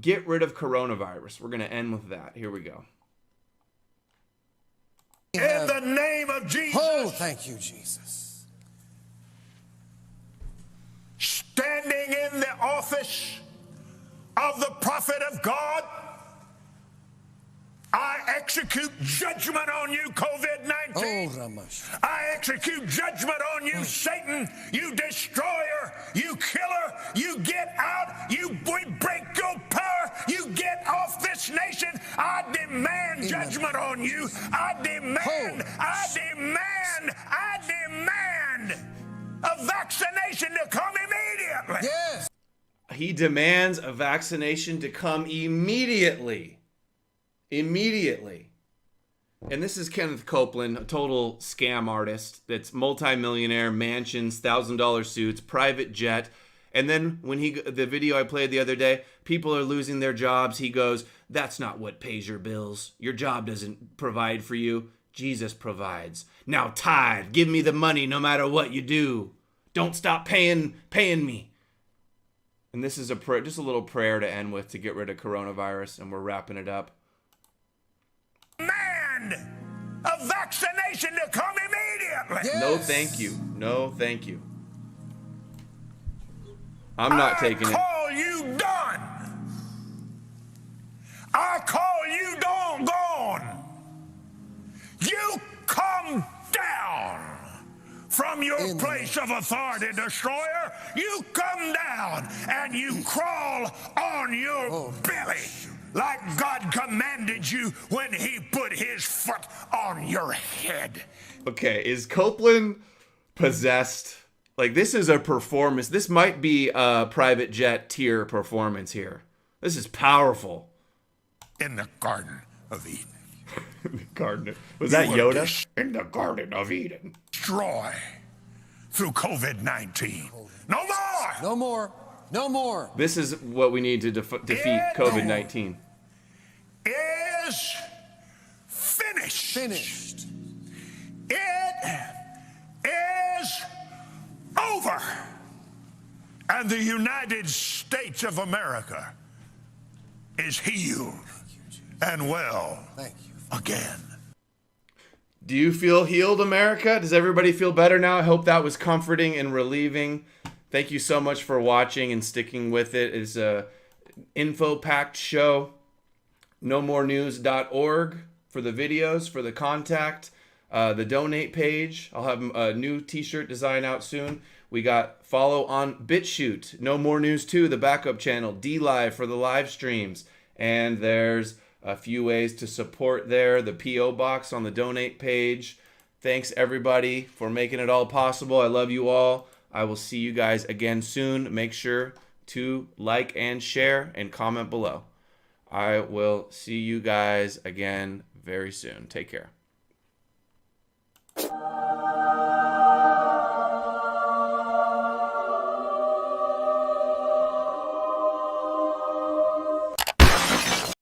get rid of coronavirus. We're going to end with that. Here we go. In the name of Jesus. Oh, thank you, Jesus. Standing in the office of the prophet of God, I execute judgment on you, COVID-19. Oh, Ramash. I execute judgment on you, Satan, you destroyer, you killer. You get out. We break your power. You get off this nation. I demand judgment on you. I demand a vaccination to come immediately. Yes. He demands a vaccination to come immediately. Immediately. And this is Kenneth Copeland, a total scam artist that's multimillionaire, mansions, $1,000 suits, private jet. And then when the video I played the other day, people are losing their jobs. He goes, that's not what pays your bills. Your job doesn't provide for you. Jesus provides. Now tithe. Give me the money no matter what you do. Don't stop paying me. And this is just a little prayer to end with to get rid of coronavirus, and we're wrapping it up. Demand a vaccination to come immediately. Yes. No, thank you. No, thank you. I'm not taking it. I call you done. I call you gone. You come down from your place of authority, destroyer. You come down and you crawl on your belly like God commanded you when he put his foot on your head. Okay, is Copeland possessed? Like, this is a performance. This might be a private jet tier performance here. This is powerful. In the Garden of Eden. Was that Yoda? In the Garden of Eden. Destroy through COVID-19. No more! No more. No more. This is what we need to defeat COVID-19. Is finished. It is over. And the United States of America is healed and well again. Do you feel healed, America? Does everybody feel better now? I hope that was comforting and relieving. Thank you so much for watching and sticking with it. It's a info-packed show. NoMoreNews.org for the videos, for the contact, the donate page. I'll have a new t-shirt design out soon. We got follow on BitChute, No More News 2, the backup channel, D-Live for the live streams. And there's a few ways to support there. The P.O. box on the donate page. Thanks, everybody, for making it all possible. I love you all. I will see you guys again soon. Make sure to like and share and comment below. I will see you guys again very soon. Take care.